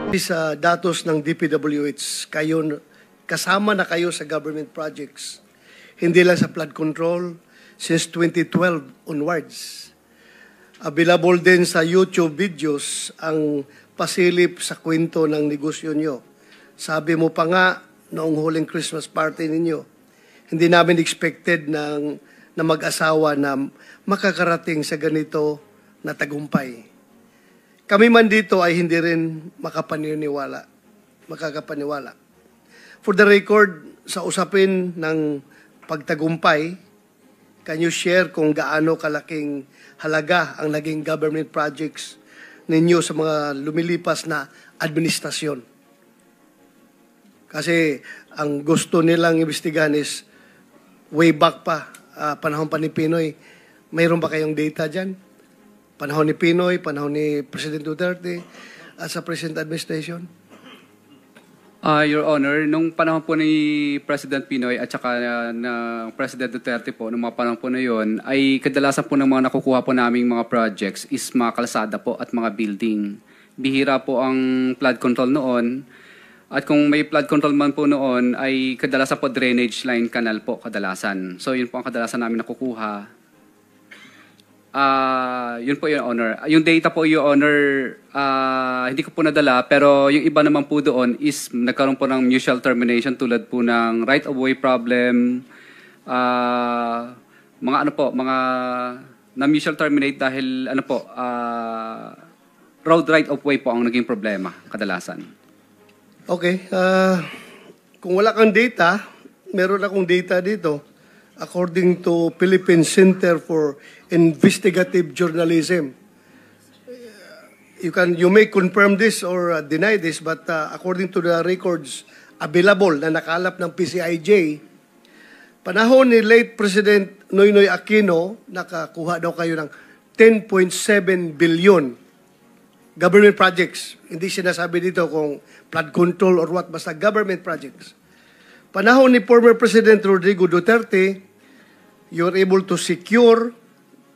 Sa datos ng DPWH, kasama na kayo sa government projects. Hindi lang sa flood control, since 2012 onwards. Available din sa YouTube videos ang pasilip sa kwento ng negosyo nyo. Sabi mo pa nga noong huling Christmas party ninyo, hindi namin expected na mag-asawa na makakarating sa ganito na tagumpay. Kami man dito ay hindi rin makakapaniwala. For the record, sa usapin ng pagtagumpay, can you share kung gaano kalaking halaga ang naging government projects ninyo sa mga lumilipas na administrasyon? Kasi ang gusto nilang imbestigahan is way back pa, panahon pa ni Pinoy. Mayroon ba kayong data dyan? Panahon ni Pinoy, panahon ni President Duterte, at sa present administration? Your Honor, nung panahon po ni President Pinoy at saka ng President Duterte po, nung mga panahon po na yun, ay kadalasan po ng mga nakukuha po naming mga projects is mga kalsada po at mga building. Bihira po ang flood control noon. At kung may flood control man po noon, ay kadalasan po drainage line canal po kadalasan. So yun po ang kadalasan namin nakukuha. Yun po, Your Honor. Yung data po, Your Honor, hindi ko po nadala, pero yung iba naman po doon is nagkaroon po ng mutual termination tulad po ng right-of-way problem, mga ano po, mga na-mutual terminate dahil ano po, road right-of-way po ang naging problema kadalasan. Okay. Kung wala kang data, meron akong data dito. According to Philippine Center for Investigative Journalism, you may confirm this or deny this, but according to the records available na nakalap ng PCIJ, panahon ni late President Noynoy Aquino, nakakuha daw kayo ng 10.7 billion government projects. Hindi sinasabi dito kung flood control or what, basta government projects. Panahon ni former President Rodrigo Duterte, you're able to secure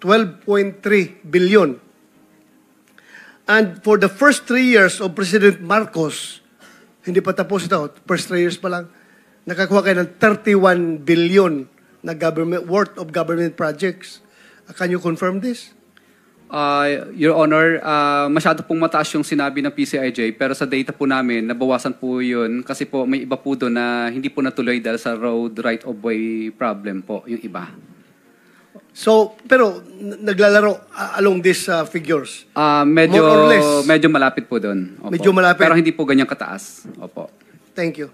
12.3 billion. And for the first 3 years of President Marcos, hindi pa tapos ito, first 3 years pa lang, nakakuha kayo ng 31 billion na worth of government projects. Can you confirm this? Your Honor, masyado pong mataas yung sinabi ng PCIJ, pero sa data po namin, nabawasan po yun kasi po may iba po doon na hindi po natuloy dahil sa road right-of-way problem po, yung iba. So, pero naglalaro along these figures? Medyo, more or less? medyo malapit po doon. Opo. Medyo malapit? Pero hindi po ganyang kataas. Opo. Thank you.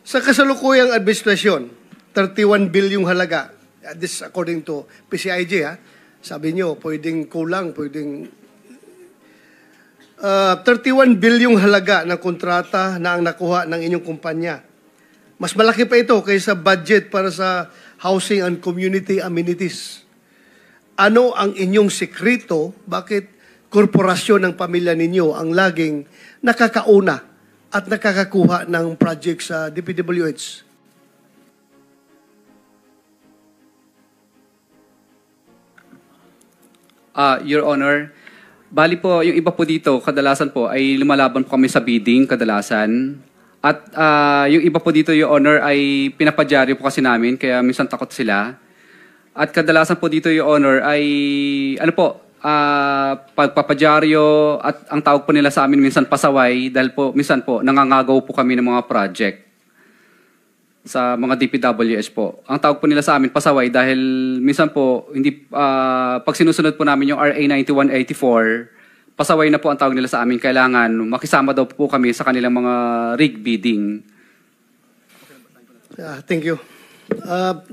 Sa kasalukuyang administrasyon, 31 bilyong halaga, this according to PCIJ, ha? Sabi nyo, pwedeng kulang, pwedeng 31 bilyong halaga ng kontrata na ang nakuha ng inyong kumpanya. Mas malaki pa ito kaysa budget para sa housing and community amenities. Ano ang inyong sekreto? Bakit korporasyon ng pamilya ninyo ang laging nakakauna at nakakakuha ng project sa DPWH? Your Honor, bali po, yung iba po dito, kadalasan po, ay lumalaban po kami sa bidding, kadalasan. At yung iba po dito, Your Honor, ay pinapadyaryo po kasi namin, kaya minsan takot sila. At kadalasan po dito, Your Honor, ay, ano po, pagpapadyaryo at ang tawag po nila sa amin minsan pasaway, dahil po, minsan po, nangangagaw po kami ng mga project sa mga DPWH po. Ang tawag po nila sa amin pasaway dahil minsan po hindi pag sinusunod po namin yung RA 9184, pasaway na po ang tawag nila sa amin. Kailangan makisama daw po kami sa kanilang mga rig bidding. Thank you.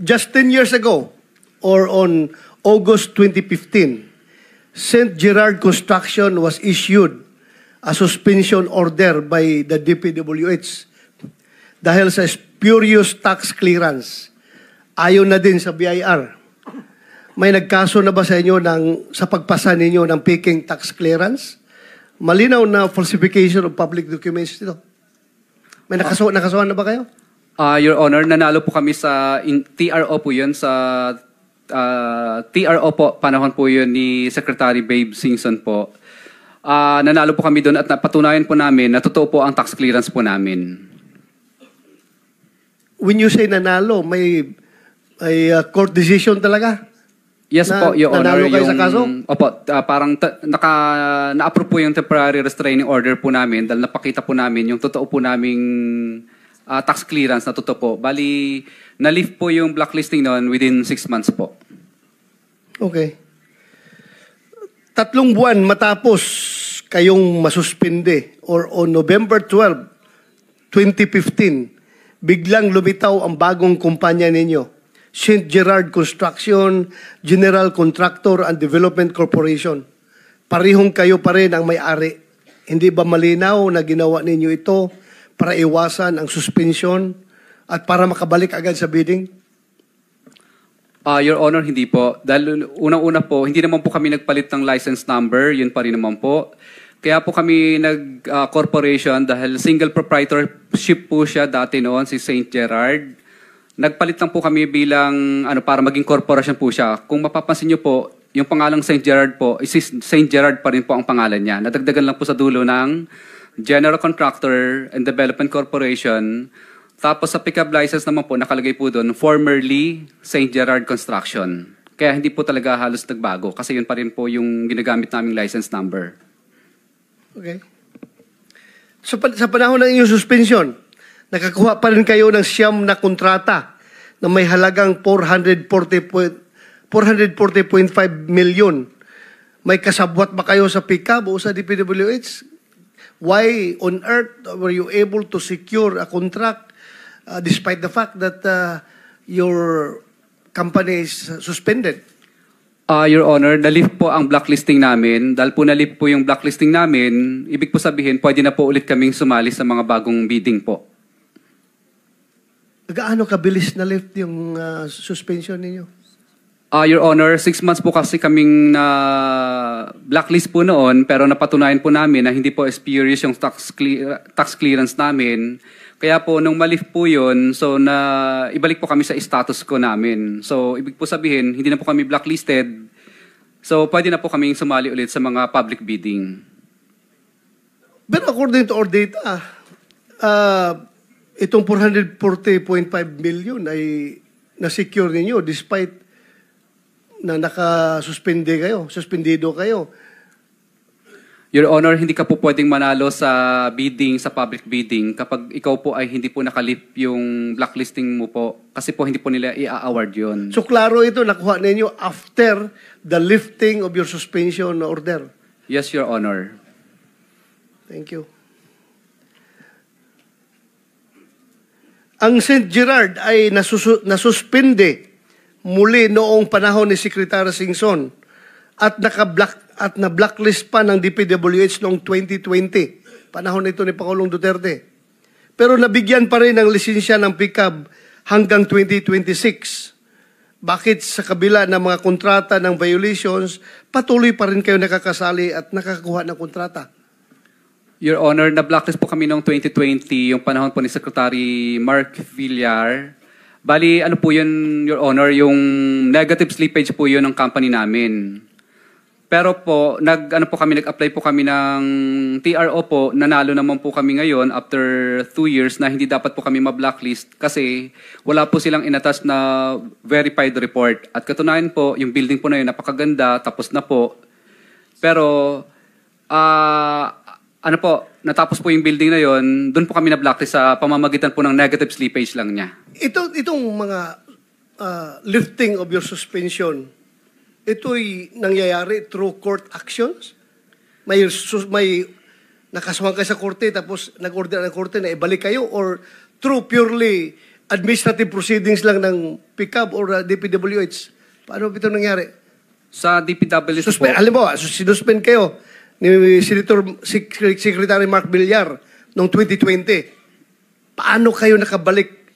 Just 10 years ago, or on August 2015, St. Gerard Construction was issued a suspension order by the DPWH dahil sa spurious tax clearance. Ayaw na din sa BIR. May nagkaso na ba sa inyo sa pagpasa ninyo ng peking tax clearance? Malinaw na falsification of public documents ito. May nakasuhan na ba kayo? Your Honor, nanalo po kami sa TRO po yun, sa TRO po, panahon po yun ni Secretary Babe Singson po. nanalo po kami doon at napatunayan po namin na totoo po ang tax clearance po namin. When you say nanalo, may court decision talaga? Yes po, Your Honor. Nanalo kayo sa kaso? Opo, parang na-approve po yung temporary restraining order po namin dahil napakita po namin yung totoo po naming tax clearance na totoo po. Bali, na-lift po yung blacklisting noon within 6 months po. Okay. 3 buwan matapos kayong masuspinde or on November 12, 2015, biglang lumitaw ang bagong kumpanya ninyo, St. Gerard Construction, General Contractor and Development Corporation. Parihong kayo pa rin ang may-ari. Hindi ba malinaw na ginawa ninyo ito para iwasan ang suspension at para makabalik agad sa bidding? Your Honor, hindi po. Dahil unang-una po, hindi naman po kami nagpalit ng license number. Yun pa rin naman po. Kaya po kami nag-corporation dahil single proprietorship po siya dati noon, si St. Gerard. Nagpalit lang po kami bilang para maging corporation po siya. Kung mapapansin niyo po, yung pangalang St. Gerard po, St. Gerard pa rin po ang pangalan niya. Nadagdagan lang po sa dulo ng General Contractor and Development Corporation. Tapos sa pickup license naman po, nakalagay po doon, formerly St. Gerard Construction. Kaya hindi po talaga halos nagbago kasi yun pa rin po yung ginagamit naming license number. Okay. So, sa panahon ng inyong suspension, nakakuha pa rin kayo ng siyam na kontrata na may halagang 440.5 million. May kasabwat ba kayo sa pickup o sa DPWH? Why on earth were you able to secure a contract despite the fact that your company is suspended? Your Honor, na-lift po ang blacklisting namin. Dahil po na-lift po yung blacklisting namin, ibig po sabihin, pwede na po ulit kaming sumali sa mga bagong bidding po. Gaano kabilis na lift yung suspension ninyo? Your Honor, 6 months po kasi kaming na blacklist po noon, pero napatunayan po namin na hindi po spurious yung tax clearance namin. Kaya po, nung malift po yun, so ibalik po kami sa status ko namin. So, ibig po sabihin, hindi na po kami blacklisted. So, pwede na po kaming sumali ulit sa mga public bidding. But according to our data, itong 440.5 million ay na-secure ninyo despite na naka-suspende kayo, suspendido kayo. Your Honor, hindi ka po pwedeng manalo sa bidding, sa public bidding kapag ikaw po ay hindi po nakalip yung blacklisting mo po. Kasi po hindi po nila i-award yun. So klaro ito, nakuha ninyo after the lifting of your suspension order? Yes, Your Honor. Thank you. Ang St. Gerard ay nasuspende muli noong panahon ni Secretary Singson at na-blacklist pa ng DPWH noong 2020, panahon nito ni Pangulong Duterte. Pero nabigyan pa rin ng lisensya ng pickup hanggang 2026. Bakit sa kabila ng mga kontrata ng violations, patuloy pa rin kayo nakakasali at nakakakuha ng kontrata? Your Honor, na-blacklist po kami noong 2020, yung panahon po ni Secretary Mark Villar. Bali, ano po yun, Your Honor, yung negative slippage po yun ng company namin. Pero po, nag-apply po kami ng TRO po, nanalo naman po kami ngayon after 2 years na hindi dapat po kami ma-blacklist kasi wala po silang inatas na verified report. At katunayan po, yung building po na yun, napakaganda, tapos na po. Pero, natapos po yung building na yun, doon po kami na-blacklist sa pamamagitan po ng negative slippage lang niya. Itong mga lifting of your suspension, ito'y nangyayari through court actions? May nakasama kayo sa korte tapos nag-order ng korte na ibalik kayo or through purely administrative proceedings lang ng PICAB or DPWH? Paano ito nangyari? Sa DPWH po. Alam mo, sinuspend kayo ni Secretary Mark Villar noong 2020. Paano kayo nakabalik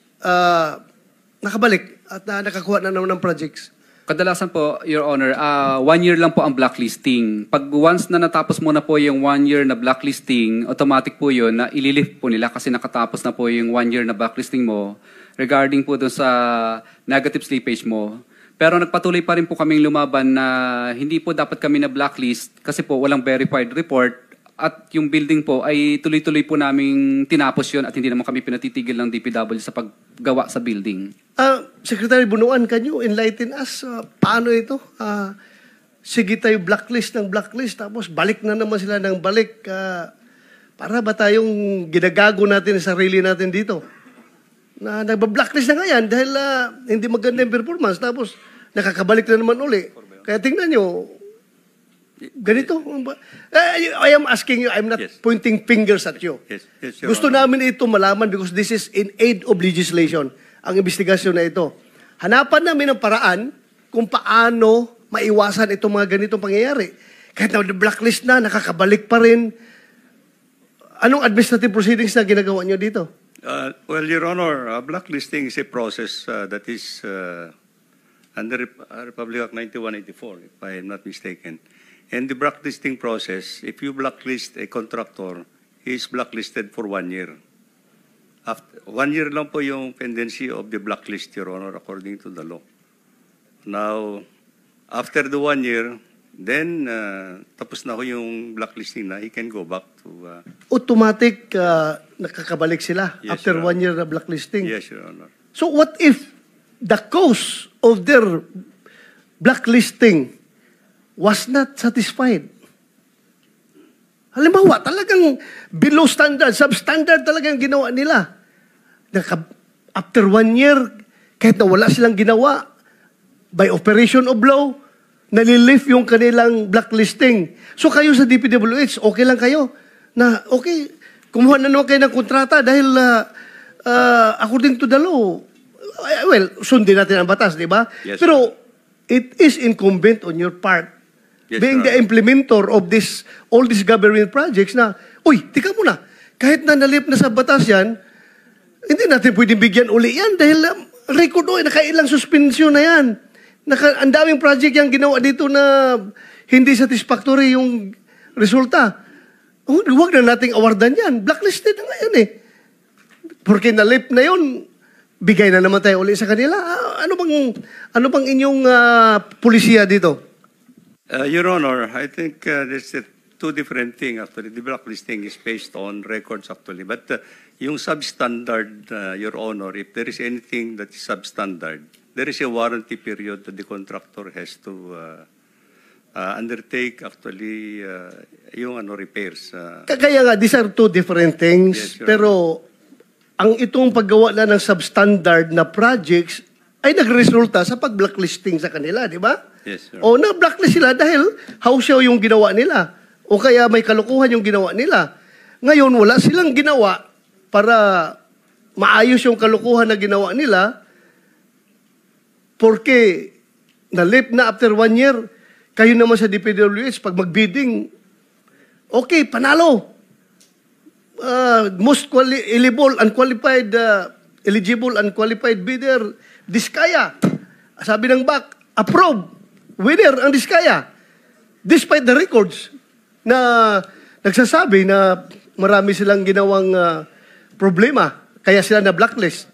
at nakakuha na naman ng projects? Kadalasan po, Your Honor, 1 year lang po ang blacklisting. Pag once na natapos mo na po yung 1 year na blacklisting, automatic po yun na ililift po nila kasi nakatapos na po yung 1 year na blacklisting mo. Regarding po doon sa negative slippage mo, Pero nagpatuloy pa rin po kaming lumaban na hindi po dapat kami na blacklist kasi po walang verified report at yung building po ay tuloy-tuloy po naming tinapos yun at hindi naman kami pinatitigil ng DPW sa paggawa sa building. Secretary Bunuan, can you enlighten us? Paano ito? Sige tayo blacklist ng blacklist tapos balik na naman sila ng balik. Para ba tayong ginagago natin sa sarili natin dito? Na nagba-blacklist na nga yan dahil hindi maganda yung performance tapos nakakabalik na naman uli. Kaya tingnan nyo, ganito. I am asking you, I'm not pointing fingers at you. Your Gusto Honor. namin ito malaman because this is in aid of legislation, ang investigasyon na ito. Hanapan namin ang paraan kung paano maiwasan itong mga ganitong pangyayari. Kahit na blacklist na, nakakabalik pa rin. Anong administrative proceedings na ginagawa nyo dito? Well, Your Honor, blacklisting is a process that is under Republic Act 9184, if I am not mistaken. And the blacklisting process, if you blacklist a contractor, he is blacklisted for 1 year. After, 1 year lang po yung pendency of the blacklist, Your Honor, according to the law. Now, after the 1 year, then tapos na ho yung blacklisting na, he can go back to... Automatic nakakabalik sila Yes, after Your 1 year na blacklisting. Yes, Your Honor. So what if the cause of their blacklisting was not satisfied? Halimbawa, talagang below standard, substandard talagang ginawa nila. After 1 year, kahit na wala silang ginawa, by operation of law, nalilift yung kanilang blacklisting. So kayo sa DPWH, okay lang kayo na, okay, kumuha na naman kayo ng kontrata dahil according to the law, well, sundin natin ang batas, di ba? Yes, Pero it is incumbent on your part, Yes, being Your the implementer of all these government projects na, uy, tika muna, kahit na nalip na sa batas yan, hindi natin pwedeng bigyan uli yan dahil record nakailang suspension na yan. Ang daming project yung ginawa dito na hindi satisfactory yung resulta. Huwag na nating awardan yan. Blacklisted na nga yan eh. Porque nalip na yun, bigay na naman tayo uli sa kanila. Ano bang inyong pulisiya dito? Your Honor, I think there's two different things actually. The blacklisting is based on records actually. But yung substandard, Your Honor, if there is anything that is substandard, there is a warranty period that the contractor has to undertake actually yung repairs. Kaya nga, these are two different things. Yes, Your pero ang itong paggawa na ng substandard na projects ay nagresulta sa pag-blacklisting sa kanila, di ba? Yes, sir. O na-blacklist sila dahil hausyaw yung ginawa nila. O kaya may kalukuhan yung ginawa nila. Ngayon, wala silang ginawa para maayos yung kalukuhan na ginawa nila porque nalip na after 1 year, kayo naman sa DPWH, pag mag-bidding, okay, panalo. Most eligible, unqualified bidder, Diskaya. Sabi ng BAC, approve. Winner ang Diskaya. Despite the records na nagsasabi na marami silang ginawang problema, kaya sila na blacklist.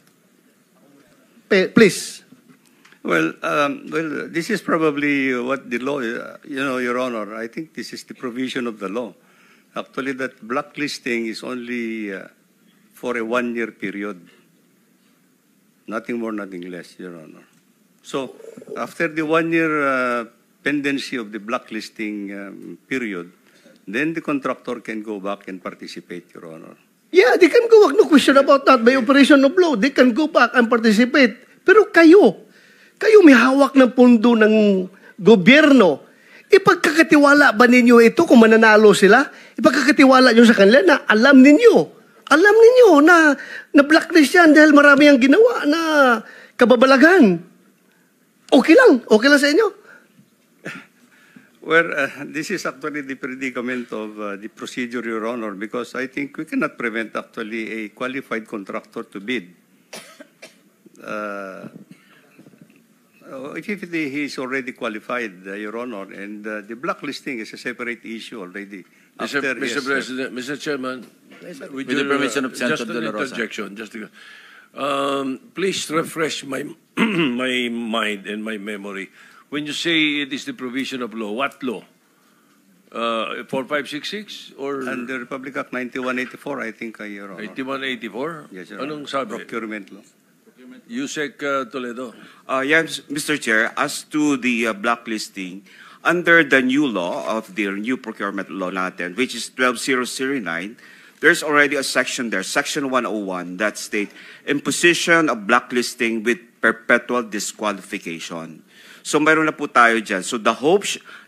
Please. Well, this is probably what the law, Your Honor, I think this is the provision of the law. Actually, that blacklisting is only for a 1 year period. Nothing more, nothing less, Your Honor. So, after the 1 year pendency of the blacklisting period, then the contractor can go back and participate, Your Honor. Yeah, they can go back. No question about that. By operation of law, they can go back and participate. Pero kayo may hawak ng pondo ng gobyerno. Ipagkakatiwala ba ninyo ito kung mananalo sila? Ipagkakatiwala nyo sa kanila na alam ninyo na blacklist yan dahil marami ang ginawa na kababalaghan. Okay lang sa inyo. Well, this is actually the predicament of the procedure, Your Honor, because I think we cannot prevent actually a qualified contractor to bid. If he is already qualified, Your Honor, and the blacklisting is a separate issue already. Mr. President, Mr. Chairman, With the permission of Senator just De La an Rosa. interjection, Please refresh my my mind and my memory. When you say it is the provision of law, what law? 4566 or And the Republic Act 9184, I think, Your Honor. 8184? Yes, Your Honor. Anong sabi? Procurement law. Yusek Toledo. Yes, Mr. Chair, as to the blacklisting, under the new law of the new procurement law natin, which is 12009, there's already a section there, Section 101, that states imposition of blacklisting with perpetual disqualification. So mayroon na po tayo dyan. So the hope,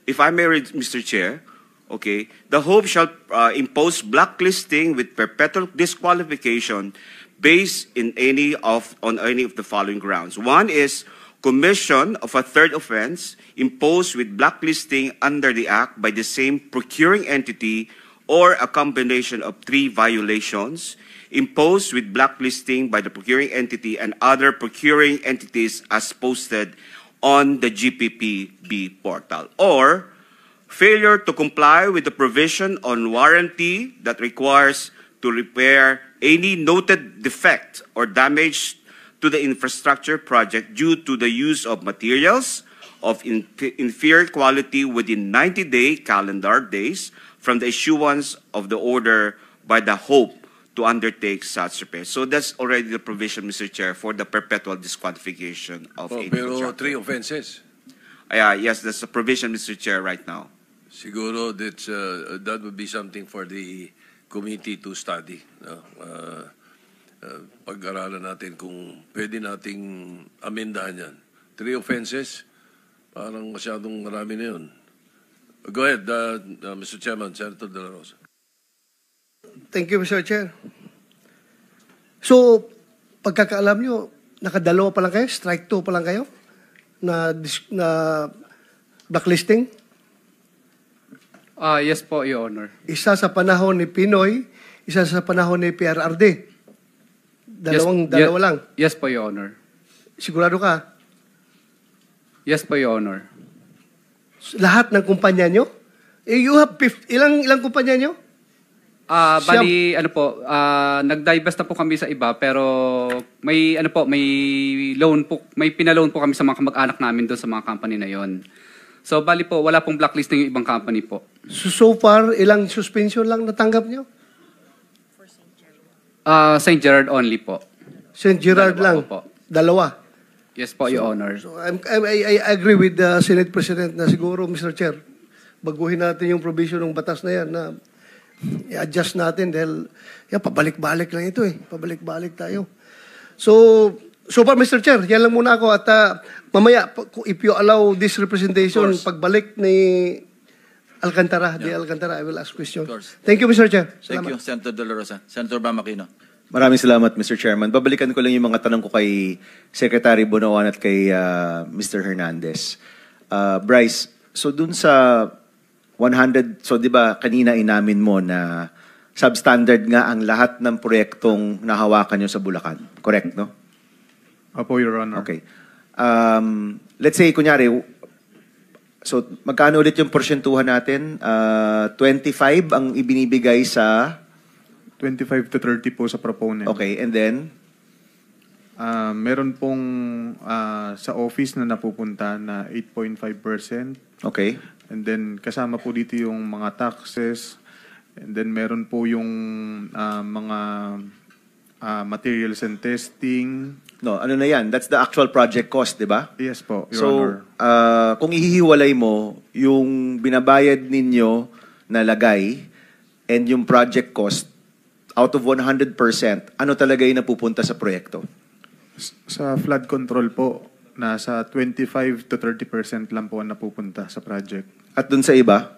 if I may read, Mr. Chair, okay, the hope shall impose blacklisting with perpetual disqualification based on any of the following grounds. One is commission of a third offense imposed with blacklisting under the Act by the same procuring entity or a combination of 3 violations imposed with blacklisting by the procuring entity and other procuring entities as posted on the GPPB portal, or failure to comply with the provision on warranty that requires to repair any noted defect or damage to the infrastructure project due to the use of materials of inferior quality within 90-day calendar days from the issuance of the order by the hope to undertake such repair. So that's already the provision, Mr. Chair, for the perpetual disqualification of any Pero contractor. 3 offenses. Yes, that's the provision, Mr. Chair, right now. Siguro that would be something for the committee to study. No? Pag-aralan natin kung pwede nating amendahan yan. 3 offenses, parang masyadong marami na yun. Go ahead, Mr. Chairman, Senator De La Rosa. Thank you, Mr. Chair. So, pagkakaalam nyo, nakadalawa pa lang kayo? Strike 2 pa lang kayo? Na blacklisting? Yes po, Your Honor. Isa sa panahon ni Pinoy, isa sa panahon ni PRRD. Dalawa lang. Yes po, Your Honor. Sigurado ka? Yes po, Your Honor. Lahat ng kumpanya nyo? You have ilang kumpanya nyo? Bali, nag-divest na po kami sa iba, pero may loan po, may pinaloan po kami sa mga kamag-anak namin doon sa mga company na yon. So, bali po, wala pong blacklisting yung ibang company po. So far, ilang suspension lang natanggap nyo? St. Gerard only po. St. Gerard lang? po. Dalawa? Yes po, Your Honor. So I agree with the Senate President na siguro, Mr. Chair, baguhin natin yung provision ng batas na yan na i-adjust natin dahil pabalik-balik lang ito Pabalik-balik tayo. So far, Mr. Chair, yan lang muna ako at mamaya, if you allow this representation, pagbalik ni Alcantara, I will ask questions. Thank you, Mr. Chair. Thank you, Senator De La Rosa. Senator Bam Aquino. Maraming salamat, Mr. Chairman. Babalikan ko lang yung mga tanong ko kay Secretary Bonoan at kay Mr. Hernandez. Bryce, so dun sa 100, so di ba kanina inamin mo na substandard nga ang lahat ng proyektong nahawakan nyo sa Bulacan. Correct, no? Opo, Your Honor. Okay. Let's say, kunyari, so magkano ulit yung porsyentuhan natin? 25 ang ibinibigay sa... 25 to 30 po sa proponent. Okay, and then? Meron pong sa office na napupunta na 8.5%. Okay. And then kasama po dito yung mga taxes. And then meron po yung mga materials and testing. No, ano na yan? That's the actual project cost, di ba? Yes po, Your So, Honor. kung ihihiwalay mo yung binabayad ninyo na lagay and yung project cost, out of 100%, ano talaga yung napupunta sa proyekto? Sa flood control po, nasa 25 to 30% lang po ang napupunta sa project. At dun sa iba?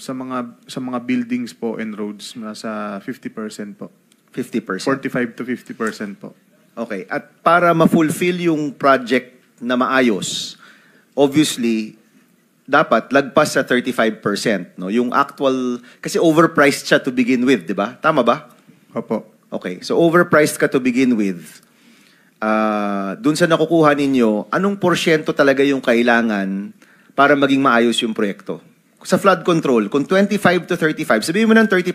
Sa mga buildings po and roads, nasa 50% po. 50%? 45 to 50% po. Okay. At para ma-fulfill yung project na maayos, obviously, dapat lagpas sa 35%. No? Yung actual, kasi overpriced siya to begin with, di ba? Tama ba? Opo. Okay. So overpriced ka to begin with. Dun sa nakukuha ninyo, anong porsyento talaga yung kailangan para maging maayos yung proyekto? Sa flood control, kung 25 to 35, sabihin mo ng 30%.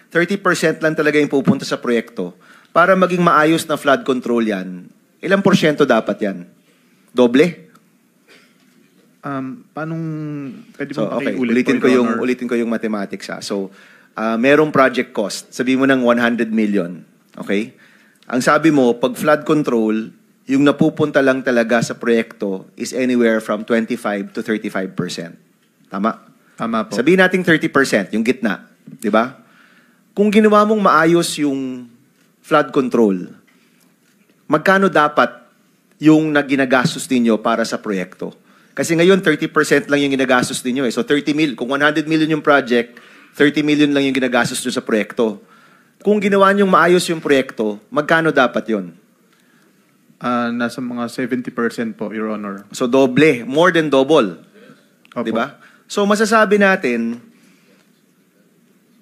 30% lang talaga yung pupunta sa proyekto. para maging maayos na flood control yan, ilang porsyento dapat yan? Doble? Paanong, pwede So, mo okay, pakiulit po, Your Honor? ulitin ko yung mathematics ha. So, merong project cost. Sabi mo ng 100 million. Okay? Ang sabi mo, pag flood control, yung napupunta lang talaga sa proyekto is anywhere from 25 to 35%. Tama? Tama po. Sabihin natin 30%, yung gitna. Di ba? Kung ginawa mong maayos yung flood control, magkano dapat yung ginagastos ninyo para sa proyekto? Kasi ngayon, 30% lang yung ginagastos ninyo eh. So 30 million, kung 100 million yung project, 30 million lang yung ginagastos nyo sa proyekto. Kung ginawa nyong maayos yung proyekto, magkano dapat yon? Nasa mga 70% po, Your Honor. So doble, more than double. Opo. Di ba? So masasabi natin,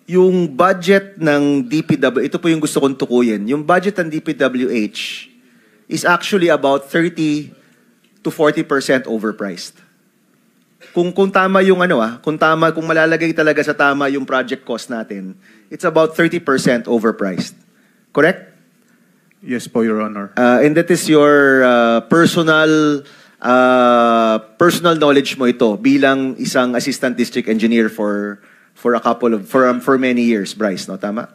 yung budget ng DPW, ito po yung gusto kong tukuyin, yung budget ng DPWH is actually about 30 to 40% overpriced. Kung tama yung kung malalagay talaga sa tama yung project cost natin, it's about 30% overpriced. Correct? Yes po, Your Honor. And that is your personal knowledge mo ito bilang isang assistant district engineer for many years, Bryce, no? Tama?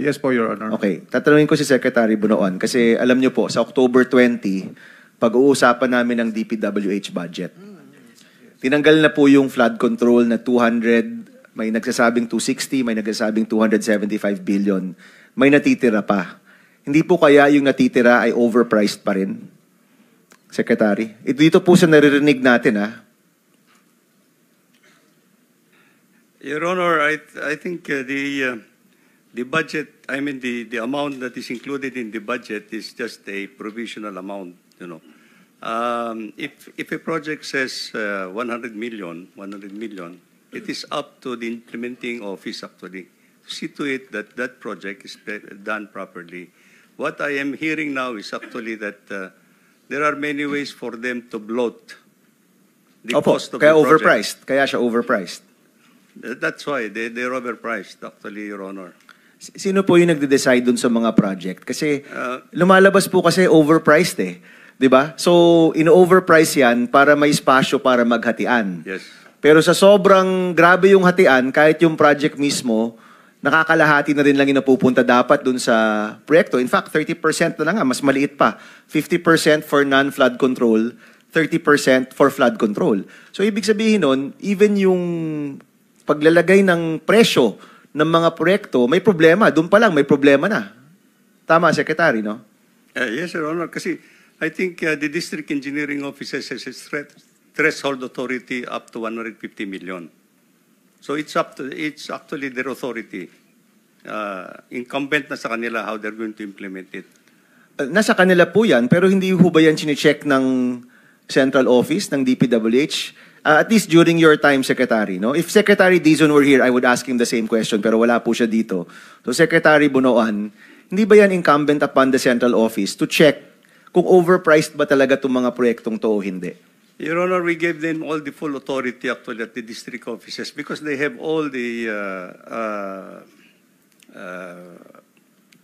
Yes po, Your Honor. Okay. Tatanungin ko si Secretary Bunoan kasi alam niyo po, sa October 20, pag-uusapan namin ng DPWH budget. Tinanggal na po yung flood control na 200, may nagsasabing 260, may nagsasabing 275 billion. May natitira pa. Hindi po kaya yung natitira ay overpriced pa rin? Secretary? Dito po sa naririnig natin, ha? Your Honor, I think the budget, the amount that is included in the budget is just a provisional amount, you know. If a project says 100 million, it is up to the implementing office actually to see to it that that project is done properly. What I am hearing now is actually that there are many ways for them to bloat the Opo, cost of kaya the project. overpriced. Kaya siya overpriced. That's why they're overpriced, actually, Your Honor. Sino po yung nagde-decide dun sa mga project? Kasi lumalabas po kasi overpriced eh. 'Di ba? So, ino-overprice yan para may espasyo para maghatian. Yes. Pero sa sobrang grabe yung hatian, kahit yung project mismo, nakakalahati na rin lang yung napupunta dapat dun sa proyekto. In fact, 30% na nga, mas maliit pa. 50% for non-flood control, 30% for flood control. So, ibig sabihin nun, even yung paglalagay ng presyo ng mga proyekto, may problema. Doon pa lang, may problema na. Tama, Secretary, no? Yes, Your Honor. Kasi I think the district engineering offices has a threshold authority up to 150 million. So it's actually their authority. Incumbent na sa kanila how they're going to implement it. Nasa kanila po yan, pero hindi ho ba yan chinecheck ng central office ng DPWH? At least during your time, Secretary, no? If Secretary Dizon were here, I would ask him the same question, pero wala po siya dito. So Secretary Bunoan, hindi ba yan incumbent upon the central office to check kung overpriced ba talaga itong mga proyektong to o hindi? Your Honor, we gave them all the full authority actually at the district offices because they have all the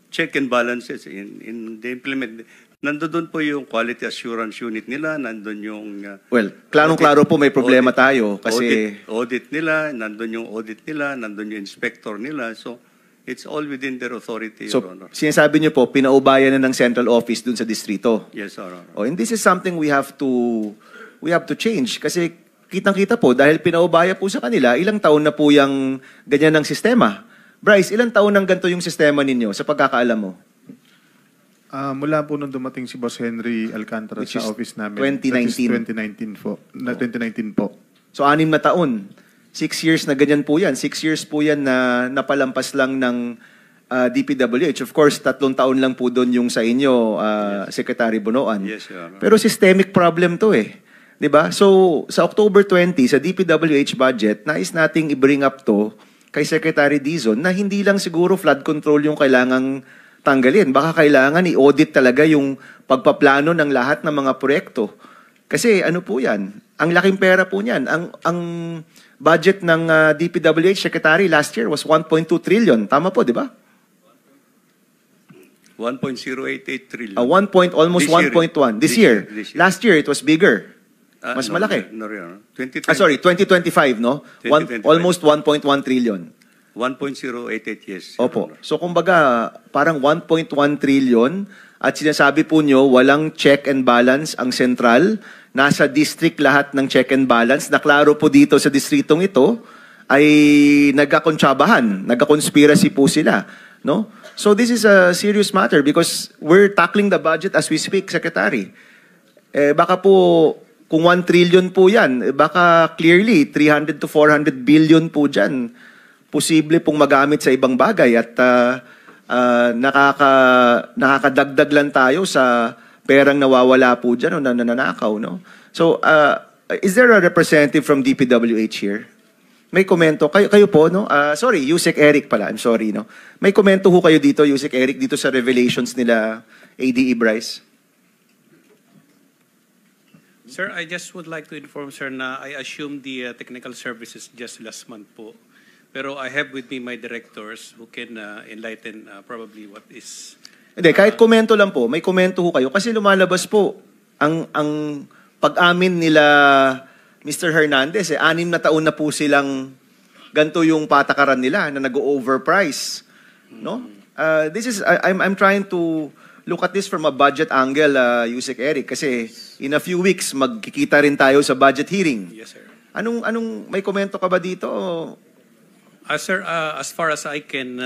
check and balances in the implement. Nandun po yung quality assurance unit nila, nandun yung... Well, klarong-klaro po may problema tayo kasi... Audit nila, nandun yung audit nila, nandun yung inspector nila. So, it's all within their authority, So, Your Honor. sinasabi niyo po, pinaubayan na ng central office dun sa distrito. Yes, Your Honor. Oh, and this is something we have to change kasi kitang-kita po dahil pinaubaya po sa kanila, ilang taon na po yung ganyan ng sistema. Bryce, ilang taon nang ganito yung sistema ninyo sa pagkakaalam mo? Mula po nung dumating si Boss Henry Alcantara Which sa is office namin. 2019. That is 2019 po. 2019 po. So, 6 na taon. 6 years na ganyan po yan. 6 years po yan na napalampas lang ng DPWH. Of course, 3 taon lang po doon yung sa inyo, Secretary Bunoan. Yes, Your Honor. Pero systemic problem to eh. 'Di ba? So, sa October 20, sa DPWH budget, nais nating i-bring up to kay Secretary Dizon na hindi lang siguro flood control yung kailangang tanggalin. Baka kailangan i-audit talaga yung pagpaplano ng lahat ng mga proyekto. Kasi ano po yan? Ang laking pera po niyan. Ang budget ng DPWH Secretary last year was 1.2 trillion. Tama po, di ba? 1.088 trillion. Almost This year, 1.1. This this year. year, this year. Last year, it was bigger. Mas No, malaki. No, Your Honor. 2020, Sorry, 2025, no? 2025. Almost 1.1 trillion. 1.088, yes. Your Opo. Honor. So kumbaga, parang 1.1 trillion at sinasabi po nyo, walang check and balance ang sentral. Nasa district lahat ng check and balance. Naklaro po dito sa distritong ito ay nagkakontsabahan, nagkakonspiracy po sila. No? So this is a serious matter because we're tackling the budget as we speak, Secretary. Baka po, kung 1 trillion po yan, baka clearly 300 to 400 billion po dyan posible pong magamit sa ibang bagay at nakakadagdag lang tayo sa perang nawawala po dyan o nananakaw. No? So, is there a representative from DPWH here? May komento. Kayo po, no? Sorry, Yusek Eric pala. I'm sorry, no? May komento ho kayo dito, Yusek Eric, dito sa revelations nila ADE Bryce? Sir, I just would like to inform, sir, na I assume the technical services just last month po. Pero I have with me my directors who can enlighten probably what is... Hindi, kahit komento lang po, may komento ho kayo. Kasi lumalabas po ang pag-amin nila Mr. Hernandez, 6 na taon na po silang ganito yung patakaran nila na nag-overprice. No? This is I'm trying to look at this from a budget angle, Yusek Eric, kasi in a few weeks magkikita rin tayo sa budget hearing. Yes, sir. Anong may komento ka ba dito? Sir, as far as I can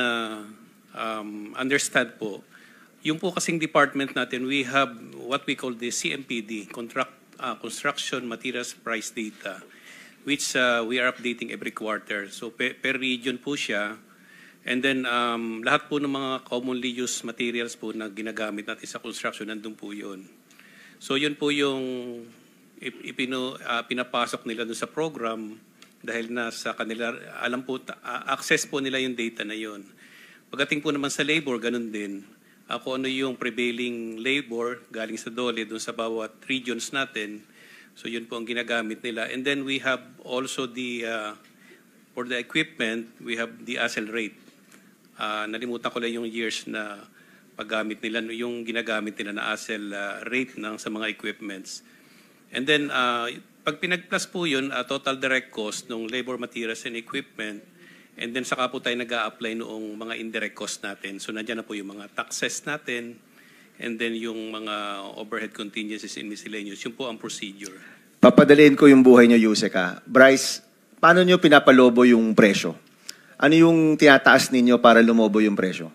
understand po, yung po kasing department natin, we have what we call the CMPD, Construction Materials Price Data, which we are updating every quarter. So per region po siya. And then lahat po ng mga commonly used materials po na ginagamit natin sa construction, nandun po yun. So yun po yung pinapasok nila dun sa program dahil nasa kanila, alam po, access po nila yung data na yun. Pagdating po naman sa labor, ganun din. Kung ano yung prevailing labor galing sa DOLE dun sa bawat regions natin. So yun po ang ginagamit nila. And then we have also for the equipment, we have the ASEL rate. Nalimutan ko lang yung years na paggamit nila, yung ginagamit nila na ASEL rate sa mga equipments. And then pag pinag-plus po yun, total direct cost ng labor, materials, and equipment. And then saka po tayo nag-a-apply noong mga indirect cost natin. So nandiyan na po yung mga taxes natin and then yung mga overhead contingencies and miscellaneous. Yun po ang procedure. Papadaliin ko yung buhay nyo, Yusek, ha? Bryce, paano nyo pinapalobo yung presyo? Ano yung tinataas ninyo para lumobo yung presyo?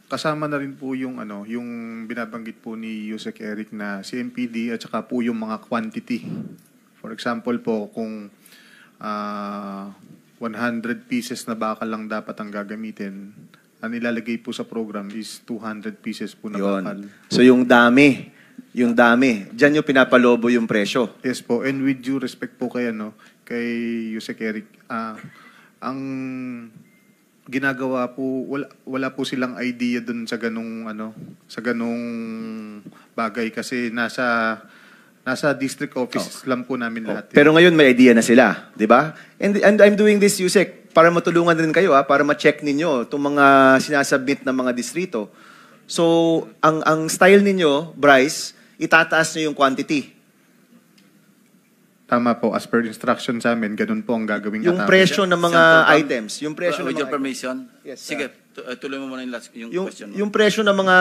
Kasama na rin po yung yung binabanggit po ni Yusek Eric na CMPD at saka po yung mga quantity. For example po, kung 100 pieces na bakal lang dapat ang gagamitin, ang ilalagay po sa program is 200 pieces po na bakal. So yung dami, diyan yung pinapalobo yung presyo. Yes po, and with due respect po kay Yusek Eric, ang ginagawa po, wala po silang idea dun sa ganung bagay kasi nasa district office lang po namin lahat. Pero ngayon may idea na sila, di ba? And I'm doing this, Yusek, para matulungan din kayo, para ma-check ninyo itong mga sinasubmit ng mga distrito. So, ang style ninyo, Bryce, itataas nyo yung quantity. Tama po, as per instruction sa amin, ganun po ang gagawing Yung presyo ng mga items. Yung presyo ng With mga your permission? Yes, Sige, tuloy mo muna yung question mo. Yung presyo ng mga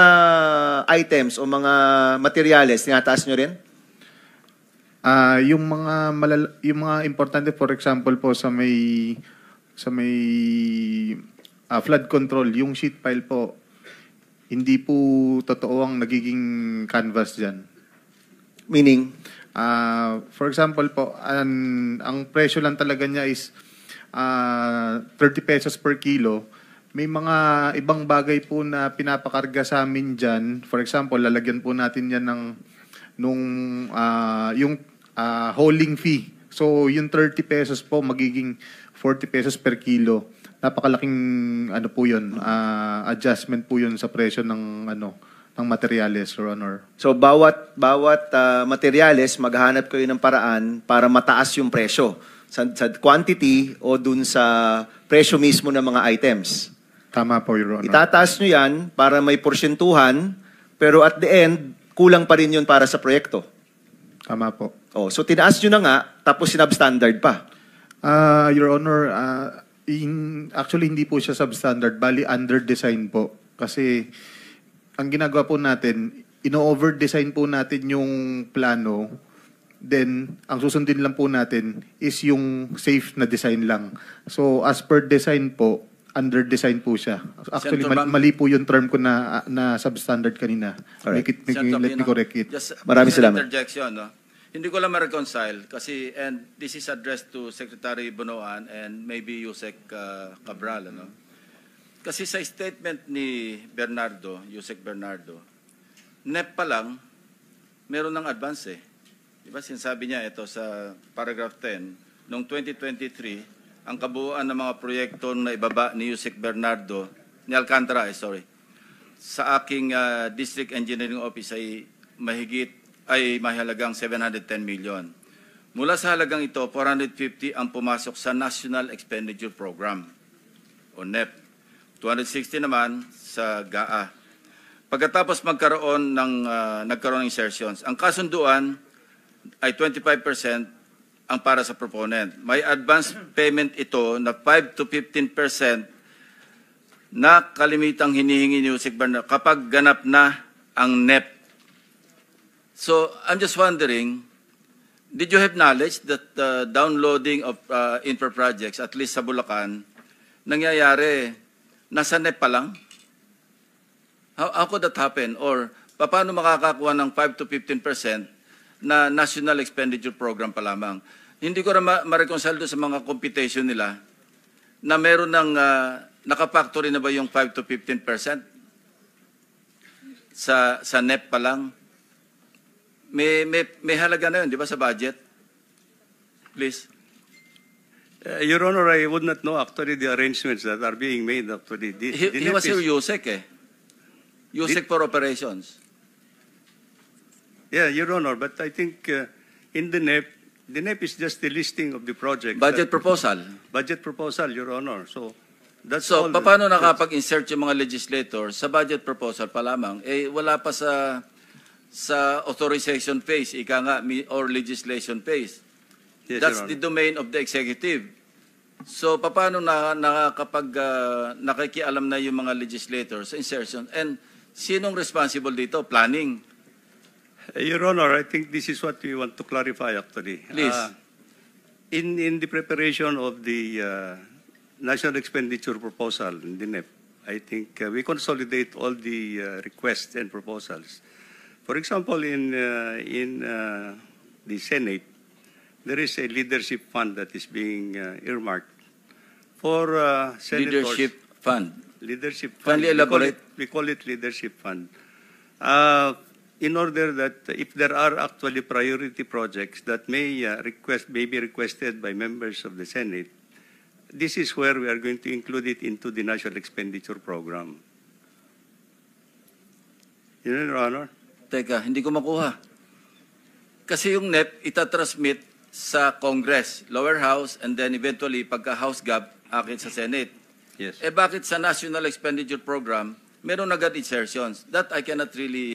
items o mga materyales, tinataas nyo rin? Yung mga importante, for example po sa may flood control, yung sheet pile po, hindi po totoo ang nagiging canvas dyan. Meaning? For example po, ang presyo lang talaga niya is 30 pesos per kilo. May mga ibang bagay po na pinapakarga sa amin dyan. For example, lalagyan po natin yan yung hauling fee. So, yung 30 pesos po magiging 40 pesos per kilo. Napakalaking po yun, adjustment po yun sa presyo ng materyales, Your Honor. So, bawat materyales, maghahanap kayo ng paraan para mataas yung presyo sa quantity o dun sa presyo mismo ng mga items. Tama po, Your Honor. Itataas nyo yan para may porsyentuhan, pero at the end, kulang pa rin yun para sa proyekto. Tama po. Oh, so tinaas nyo na nga, tapos sinabstandard pa. Your Honor, actually hindi po siya substandard, bali under design po. Kasi ang ginagawa po natin, ino-over design po natin yung plano, then ang susundin lang po natin is yung safe na design lang. So as per design po, under design po siya. Actually mali po yung term ko na substandard kanina. Alright. Let me correct it. Maraming salamat. Interjection, no? Hindi ko lang ma-reconcile kasi, and this is addressed to Secretary Bonoan and maybe Yusek Cabral, ano? Kasi sa statement ni Yusek Bernardo, NEP pa lang, meron ng advance eh. Diba, sinasabi niya ito sa paragraph 10, noong 2023, ang kabuuan ng mga proyekto na ibaba ni Yusek Bernardo, ni Alcantara, sa aking District Engineering Office ay mahalagang 710 million. Mula sa halagang ito, 450 ang pumasok sa National Expenditure Program o NEP. 260 naman sa GAA. Pagkatapos nagkaroon ng insertions, ang kasunduan ay 25% ang para sa proponent. May advance payment ito na 5 to 15% na kalimitang hinihingi ni Yusek Bernardo kapag ganap na ang NEP. So, I'm just wondering, did you have knowledge that the downloading of infra projects, at least sa Bulacan, nangyayari, nasa NEP pa lang? How could that happen? Or, paano makakakuha ng 5 to 15% na National Expenditure Program pa lamang? Hindi ko na ma-reconcile doon sa mga computation nila na meron ng, nakapactory na ba yung 5 to 15% sa NEP pa lang? May halaga na yun, di ba, sa budget? Please. Your Honor, I would not know actually the arrangements that are being made actually. He was here, Yusek Yusek for operations. Yeah, Your Honor, but I think in the NEP is just the listing of the projects. Budget proposal. Budget proposal, Your Honor. So, that's So, all. paano nakapag-insert yung mga legislators sa budget proposal pa lamang? Wala pa sa authorization phase, ika nga, or legislation phase. Yes, That's Your the Honor. domain of the executive. So, paano nakikialam na yung mga legislators sa insertion? And sinong responsible dito? Planning. Your Honor, I think this is what we want to clarify actually. Please. In the preparation of the National Expenditure Proposal in the NEP, I think we consolidate all the requests and proposals. For example, in the Senate, there is a leadership fund that is being earmarked for senators. Leadership fund. Leadership fund. Kindly elaborate. We call it leadership fund. In order that if there are actually priority projects that may be requested by members of the Senate, this is where we are going to include it into the National Expenditure Program. Your Honor? Teka, hindi ko makuha. Kasi yung NEP, itatransmit sa Congress, lower house, and then eventually, pagka House Gap, akin sa Senate. Yes. Bakit sa National Expenditure Program, meron agad insertions? That I cannot really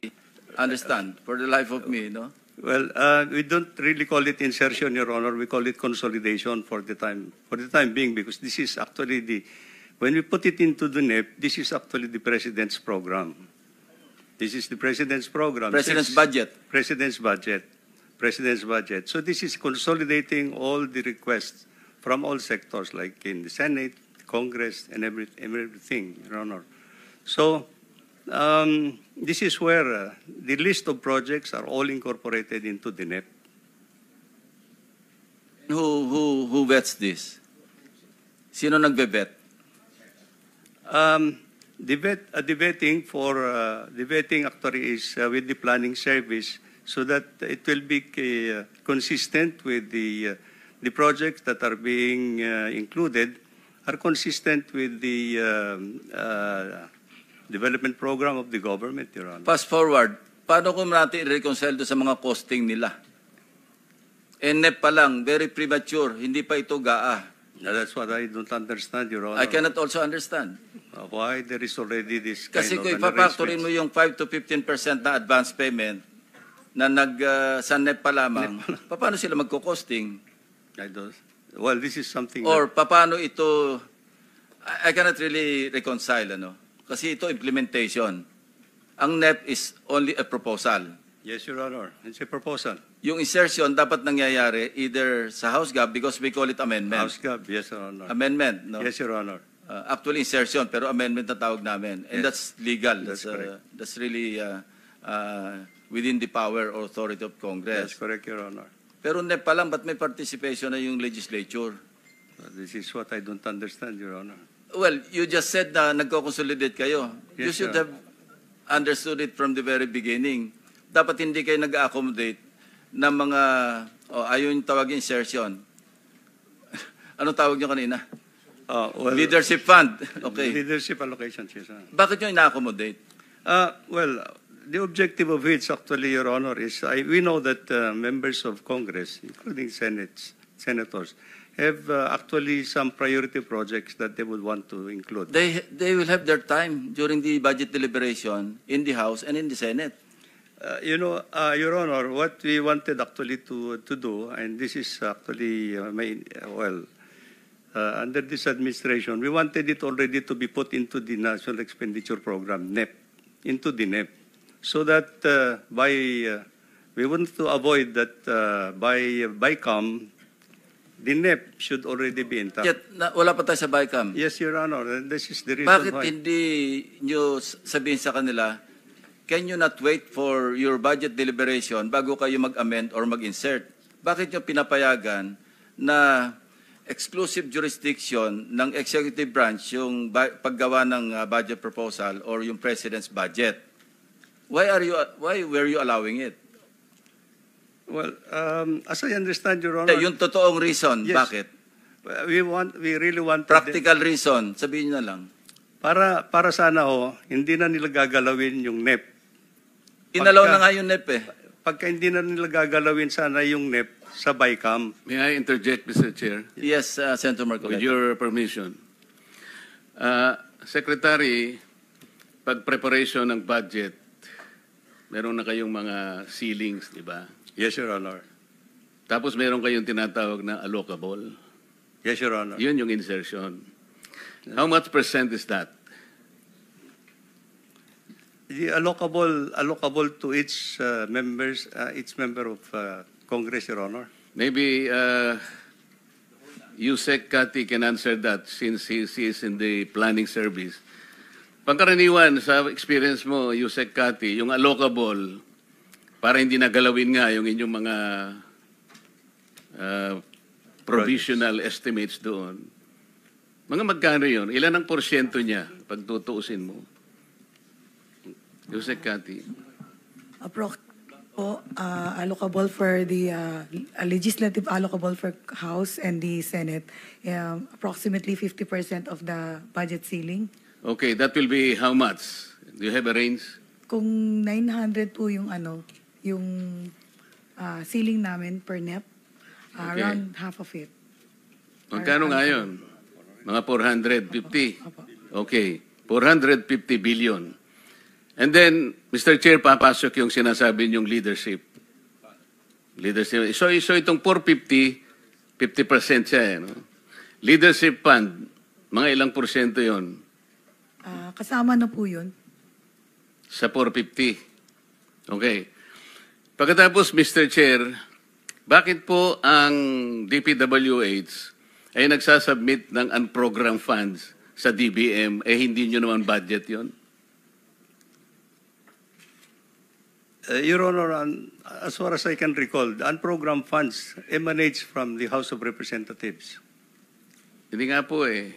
understand for the life of me, no? Well, we don't really call it insertion, Your Honor. We call it consolidation for the time being, because this is actually when we put it into the NEP, this is actually the President's program. This is the President's program. President's budget. President's budget. President's budget. So this is consolidating all the requests from all sectors, like in the Senate, Congress, and everything, Your Honor. So this is where the list of projects are all incorporated into the NEP. Who vets this? Sino nagbe-vet? The vetting actually is with the planning service, so that it will be consistent with the projects that are being included are consistent with the development program of the government, Your Honor. Fast forward, paano kung natin i-reconcile doon sa mga costing nila? NEP pa lang, very premature, hindi pa ito GAA. That's what I don't understand, Your Honor. I cannot also understand. Why there is already this kind Kasi of kung an ipapactorin mo arrangement. yung 5 to 15% na advance payment na sa NEP pa lamang, paano sila magko-costing? I don't. Well, this is something. Or paano ito, I cannot really reconcile, ano? Kasi ito implementation. Ang NEP is only a proposal. Yes, Your Honor. It's a proposal. Yung insertion dapat nangyayari either sa House Gov because we call it amendment. House Gov, yes, Your Honor. Amendment, no? Yes, Your Honor. Actually insertion, pero amendment na tawag namin. And Yes. that's legal. That's correct. That's really within the power or authority of That's Congress. correct, Your Honor. Pero NEP pa lang, ba't may participation na yung legislature? This is what I don't understand, Your Honor. Well, you just said na nagko-consolidate kayo. You Yes, should sir. have understood it from the very beginning. Dapat hindi kayo nag-accommodate ng mga, ayaw yung tawag insertion. Anong tawag nyo kanina? Well, Leadership fund. Okay. Leadership allocations, yes, Your Honor. Bakit nyo ina-accommodate? Well, the objective of which, actually, Your Honor, is we know that members of Congress, including senators, have actually some priority projects that they would want to include. They will have their time during the budget deliberation in the House and in the Senate. Your Honor, what we wanted actually to do, and this is actually, under this administration, we wanted it already to be put into the National Expenditure Program, NEP, into the NEP, so that we want to avoid that by BICAM, the NEP should already be intact. Yet, wala pa tayo sa BICAM. Yes, Your Honor, and this is the reason Bakit why. hindi nyo sabihin sa kanila, can you not wait for your budget deliberation bago kayo mag-amend or mag-insert? Bakit nyo pinapayagan na exclusive jurisdiction ng executive branch yung paggawa ng budget proposal or yung president's budget? Why were you allowing it? Well, as I understand, Your Honor, Yung totoong reason, Yes. bakit? we really want Practical reason, sabihin nyo na lang. para sana hindi na nila gagalawin yung NEP. Inalaw na nga yung NEP eh. Pagka hindi na nila gagalawin sana yung NEP sa BICAM. May I interject, Mr. Chair, Yes, Senator with Marcoleta. your permission? Secretary, pag preparation ng budget, meron na kayong mga ceilings, di ba? Yes, Your Honor. Tapos meron kayong tinatawag na allocable. Yes, Your Honor. Yun yung insertion. How much percent is that? The allocable to each member of Congress, Your Honor. Maybe Yusek Kati can answer that since he is in the planning service. Pangkaraniwan, sa experience mo, Yusek Kati, yung allocable, para hindi nagalawin nga yung inyong mga provisional estimates doon. Mga magkano yun? Ilan ang porsyento niya pag tutuusin mo? Yusek Kati. Allocable for the legislative allocable for House and the Senate, approximately 50% of the budget ceiling. Okay, that will be how much? Do you have a range? Kung 900 po yung ceiling namin per NEP, Okay. around half of it. Magkano nga yun? Mga 450? Opo. Okay, 450 billion. And then, Mr. Chair, papasok yung sinasabi niyong leadership. So itong 450, 50% siya. No? Leadership fund, mga ilang porsyento yon Kasama na po yun. sa 450? Okay. Pagkatapos, Mr. Chair, bakit po ang DPWH ay nagsasubmit ng unprogrammed funds sa DBM, hindi nyo naman budget yon? Your Honor, as far as I can recall, the unprogrammed funds emanates from the House of Representatives. Hindi nga po eh.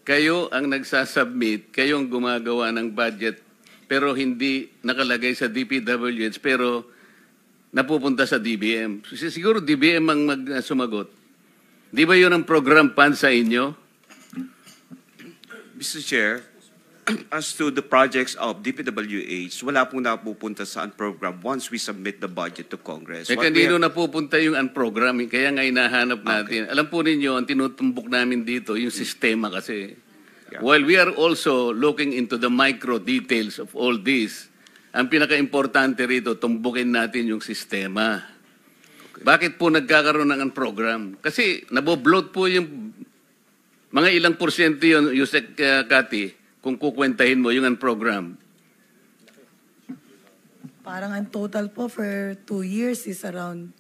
Kayo ang nagsasubmit, kayo ang gumagawa ng budget, pero hindi nakalagay sa DPWH, pero napupunta sa DBM. Siguro DBM ang sumagot. Di ba yun ang program fund sa inyo? Mr. Chair, as to the projects of DPWH, wala pong napupunta sa program once we submit the budget to Congress. Eh, What we kanino have- napupunta yung unprogramming? Kaya nga hinahanap natin. Alam po ninyo, ang tinutumbok namin dito, yung sistema kasi. Yeah. While we are also looking into the micro details of all this, ang pinaka-importante rito, tumbukin natin yung sistema. Bakit po nagkakaroon ng program? Kasi nabobloat po yung mga ilang porsyento yun, Yusek Kati, kung kukwentahin mo yung program. Parang ang total po for 2 years is around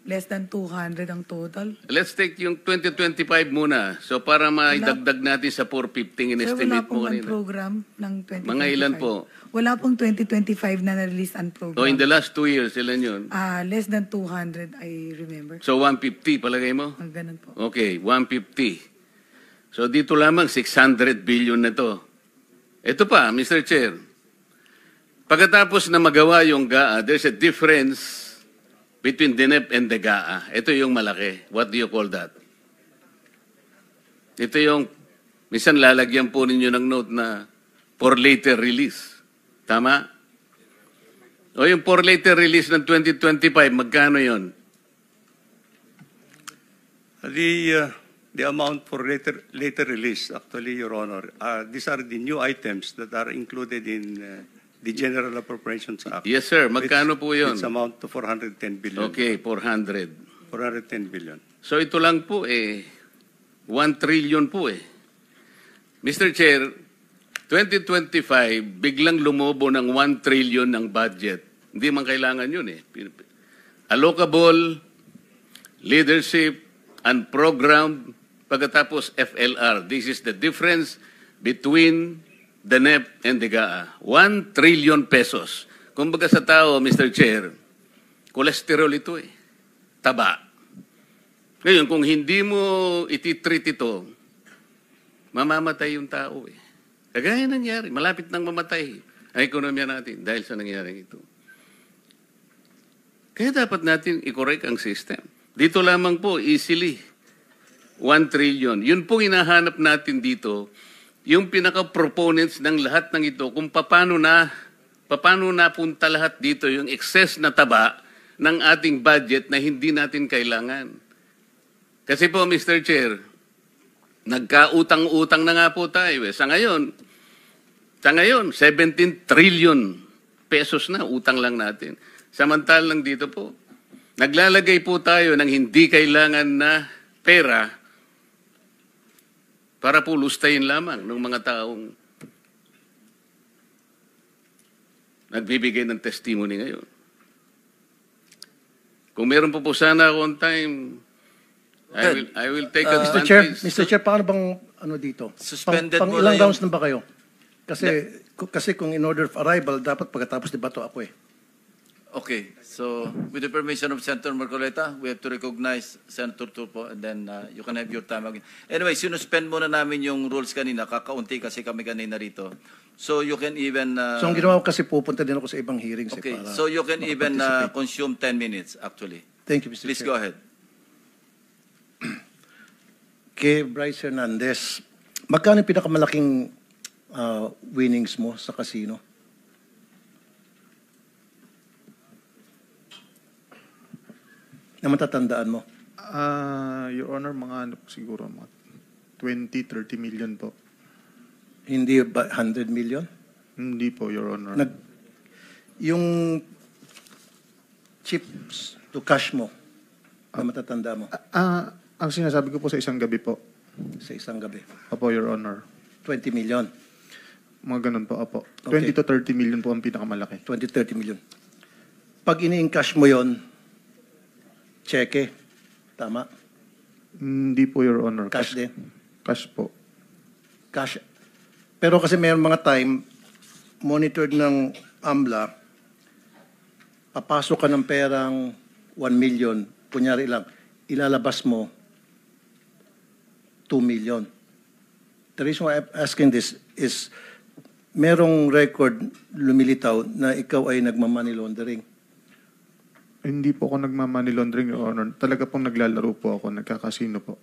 less than 200 ang total. Let's take yung 2025 muna. So para maidagdag natin sa 450 Sir, wala in-estimate pong mo kanina. program ng 2025. Mga ilan po? Wala pong 2025 na na-release ang program. So in the last 2 years, ilan yun? Less than 200, I remember. So 150 palagay mo? Ang ganun po. Okay, 150. So dito lamang 600 billion na to. Ito pa, Mr. Chair. Pagkatapos na magawa yung GAA, there's a difference between DNEP and the GAA. Ito yung malaki. What do you call that? Ito yung, minsan lalagyan po ninyo ng note na for later release. Tama? O yung for later release ng 2025, magkano yon? The amount for later release, actually, Your Honor, these are the new items that are included in the General Appropriations Act. Yes, sir. Magkano po yun? It's amount to 410 billion. Okay, 400. 410 billion. So ito lang po 1 trillion po Mr. Chair, 2025, biglang lumobo ng 1 trillion ng budget. Hindi man kailangan yun Allocable, leadership, and program, pagkatapos FLR. This is the difference between the NEP and the GAA. 1 trillion pesos. Kumbaga sa tao, Mr. Chair, cholesterol ito Taba. Ngayon, kung hindi mo ititreat ito, mamamatay yung tao Kagaya nangyari, malapit nang mamatay ang ekonomiya natin dahil sa nangyaring ito. Kaya dapat natin i-correct ang system. Dito lamang po, easily, 1 trillion. Yun pong hinahanap natin dito, yung pinaka-proponents ng lahat ng ito, kung paano napunta lahat dito, yung excess na taba ng ating budget na hindi natin kailangan. Kasi po, Mr. Chair, nagkautang-utang na nga po tayo Sa ngayon, 17 trillion pesos na utang lang natin. Samantalang dito po, naglalagay po tayo ng hindi kailangan na pera para po lustayin lamang ng mga taong nagbibigay ng testimony ngayon. Kung meron po sana akong time, I will take advantage. Mr. Chair, paano bang dito? Suspended pang muna ilang yung- rounds na ba kayo? Kasi kung in order of arrival, dapat pagkatapos debato ako Okay, so with the permission of Senator Marcoleta, we have to recognize Senator Turpo and then you can have your time again. Anyway, sinuspend muna namin yung rules kanina, kakaunti kasi kami kanina rito. So you can even... So ang ginawa ko kasi pupunta din ako sa ibang hearings okay, para so you can even makaparticipate. consume 10 minutes actually. Thank you, Mr. Please Chair. go ahead. Kay Bryce Hernandez, magkano yung pinakamalaking winnings mo sa casino? Na matatandaan mo? Your Honor, mga siguro mga 20-30 million po. Hindi ba 100 million? Hindi po, Your Honor. Yung chips to cash mo, na matatanda mo Ang sinasabi ko po sa isang gabi po. sa isang gabi, Opo, Your Honor. 20 million. Mga ganun po, opo. Okay. 20 to 30 million po ang pinakamalaki. 20-30 million. Pag ini-encash mo yon, cheque. Tama? Hindi po, Your Honor. Cash din. Cash po. Cash. Pero kasi mayroong mga time, monitored ng AMLA, papasok ka ng perang 1 million, kunyari lang, ilalabas mo 2 million. The reason why I'm asking this is merong record lumilitaw na ikaw ay nagmamoney laundering. Hindi po ako nagmamoney laundering, Your Honor. Talaga pong naglalaro po ako, nagkakasino po.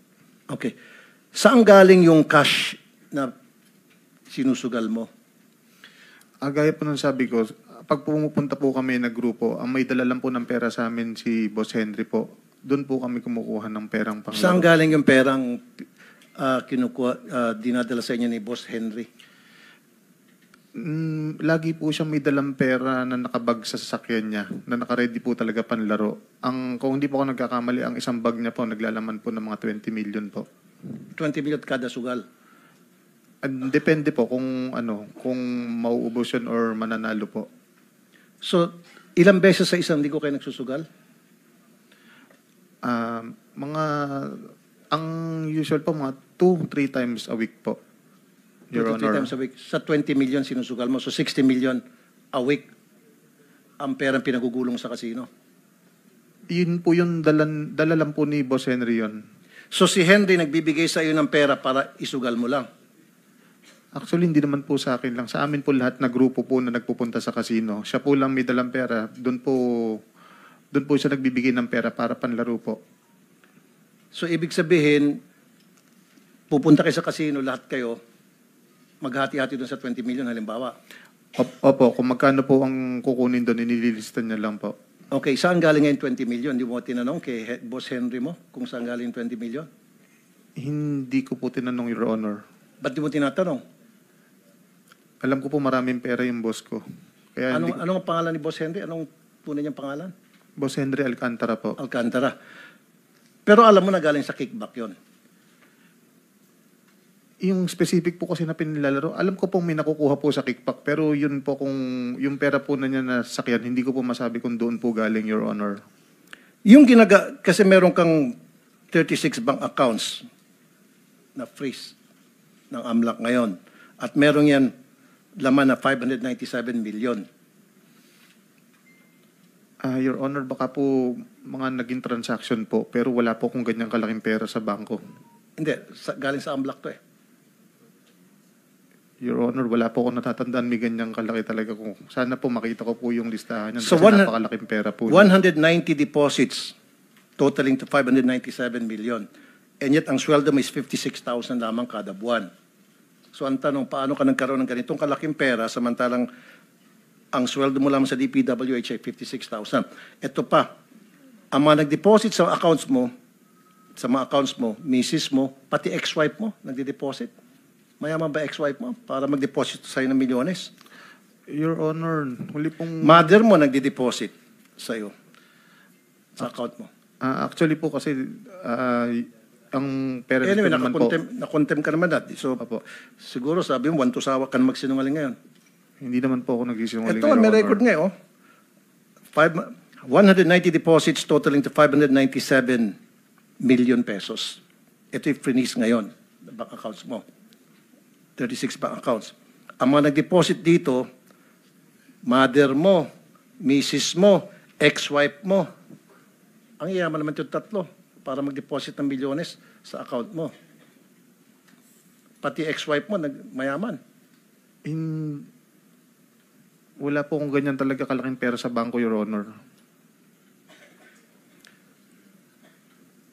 Okay. Saan galing yung cash na sinusugal mo? Gaya po ng sabi ko, pag pumupunta po kami na grupo, ang may dala lang po ng pera sa amin si Boss Henry po. Doon po kami kumukuha ng perang panglaro. Saan galing yung perang dinadala sa inyo ni Boss Henry? Lagi po siya may dalang pera na nakabag sa sasakyan niya, na nakaready po talaga panlaro. Kung hindi po ako nagkakamali, ang isang bag niya po, naglalaman po ng mga 20 million po. 20 million kada sugal? Depende po kung mauubos yun or mananalo po. So, ilang beses sa isang linggo kayo nagsusugal? Ang usual po, mga 2-3 times a week po. Your 2 to 3 Honor. times a week. Sa 20 million sinusugal mo. So 60 million a week ang perang pinagugulong sa casino. Yun po yung dala lang po ni Boss Henry yun. So si Henry nagbibigay sa iyo ng pera para isugal mo lang. Actually, hindi naman po sa akin lang. Sa amin po lahat na grupo po na nagpupunta sa casino. Siya po lang may dalang pera. Doon po siya nagbibigay ng pera para panlaro po. So ibig sabihin, pupunta kayo sa casino, lahat kayo, maghati-hati doon sa 20 million halimbawa. Opo, kung magkano po ang kukunin doon, inililistan niya lang po. Okay, saan galing ngayon 20 million? Hindi mo tinanong kay Boss Henry mo kung saan galing 20 million? Hindi ko po tinanong, Your Honor. Ba't di mo tinatanong? Alam ko po maraming pera yung boss ko. Kaya Anong pangalan ni Boss Henry? Anong tunay niyang pangalan? Boss Henry Alcantara po. Alcantara. Pero alam mo na galing sa kickback yon. Yung specific po kasi na pinilalaro, alam ko pong may nakukuha po sa kickback, pero yun po kung yung pera po na niya na sakyan, hindi ko po masabi kung doon po galing, Your Honor. Yung kasi meron kang 36 bank accounts na freeze ng AMLAC ngayon. At meron yan laman na 597 million. Your Honor, baka po mga naging transaction po, pero wala po kung ganyang kalaking pera sa bangko. Hindi, galing sa AMLAC to eh. Your Honor, wala po akong natatandaan may ganyang kalaki talaga ko. Sana po makita ko po yung listahan yan. So kasi napakalaking pera po. 190 deposits totaling to 597 million. And yet, ang sweldo mo is 56,000 lamang kada buwan. So, ang tanong, paano ka nagkaroon ng ganitong kalaking pera samantalang ang sweldo mo lamang sa DPWH ay 56,000. Ito pa, ang mga nag-deposit sa accounts mo, sa mga accounts mo, misis mo, pati ex-wife mo, nagde-deposit. Mayaman ba ex-wife mo para mag-deposit sa'yo ng milyones? Your Honor, huli pong... Mother mo nagde-deposit sa'yo sa account mo. Actually po kasi ang parents Anyway, ko naman po... nakontem ka naman dati. So, siguro sabi mo, wantusawa ka na magsinungaling ngayon. Hindi naman po ako nagsisinungaling. Ito, may record nga, oh. 190 deposits totaling to 597 million pesos. Ito yung freeze ngayon, the bank accounts mo. 36 bank accounts. Ang mga nag-deposit dito, mother mo, misis mo, ex-wife mo. Ang yaman naman yung tatlo para mag-deposit ng milyones sa account mo. Pati ex-wife mo, mayaman. Wala po kung ganyan talaga kalaking pera sa bangko, Your Honor.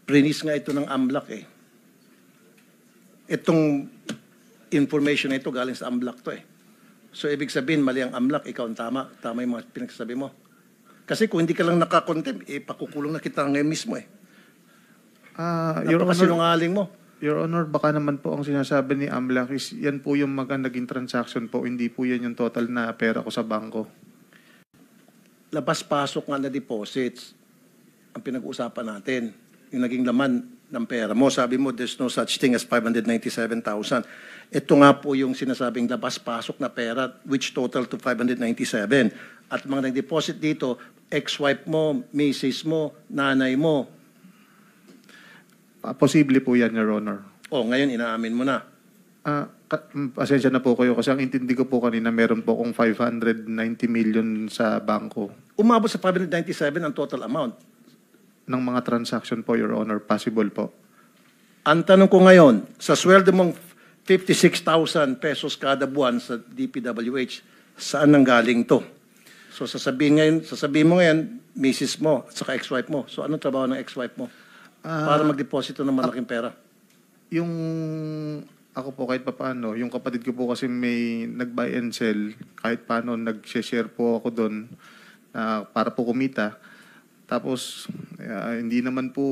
Prinis nga ito ng AMLAC eh. Itong information na ito galing sa AMLAC to eh. So ibig sabihin, mali ang AMLAC, ikaw ang tama. Tama yung mga pinagsasabi mo. Kasi kung hindi ka lang nakakontem, pakukulong na kita ngayon mismo eh. Your Honor, sinungaling mo. Your Honor, baka naman po ang sinasabi ni AMLAC is yan po yung naging transaction po, hindi po yan yung total na pera ko sa bangko. Labas-pasok nga na deposits ang pinag-uusapan natin. Yung naging laman ng pera mo. Sabi mo, there's no such thing as 597,000. Ito nga po yung sinasabing labas-pasok na pera, which total to 597. At mga nag-deposit dito, ex-wife mo, misis mo, nanay mo. Posible po yan, Your Honor. Ngayon inaamin mo na. Pasensya na po kayo kasi ang intindi ko po kanina meron po akong 590 million sa bangko. Umabot sa 597 ang total amount. Ng mga transaction po, Your Honor, possible po. Ang tanong ko ngayon, sa sweldo mong 56,000 pesos kada buwan sa DPWH, saan nang galing to? So sasabihin mo ngayon, misis mo at saka ex-wife mo. So anong trabaho ng ex-wife mo? Para mag-deposito ng malaking pera. ako po kahit papaano, yung kapatid ko po kasi may nag-buy and sell, kahit paano nag-share po ako doon para po kumita. Tapos, hindi naman po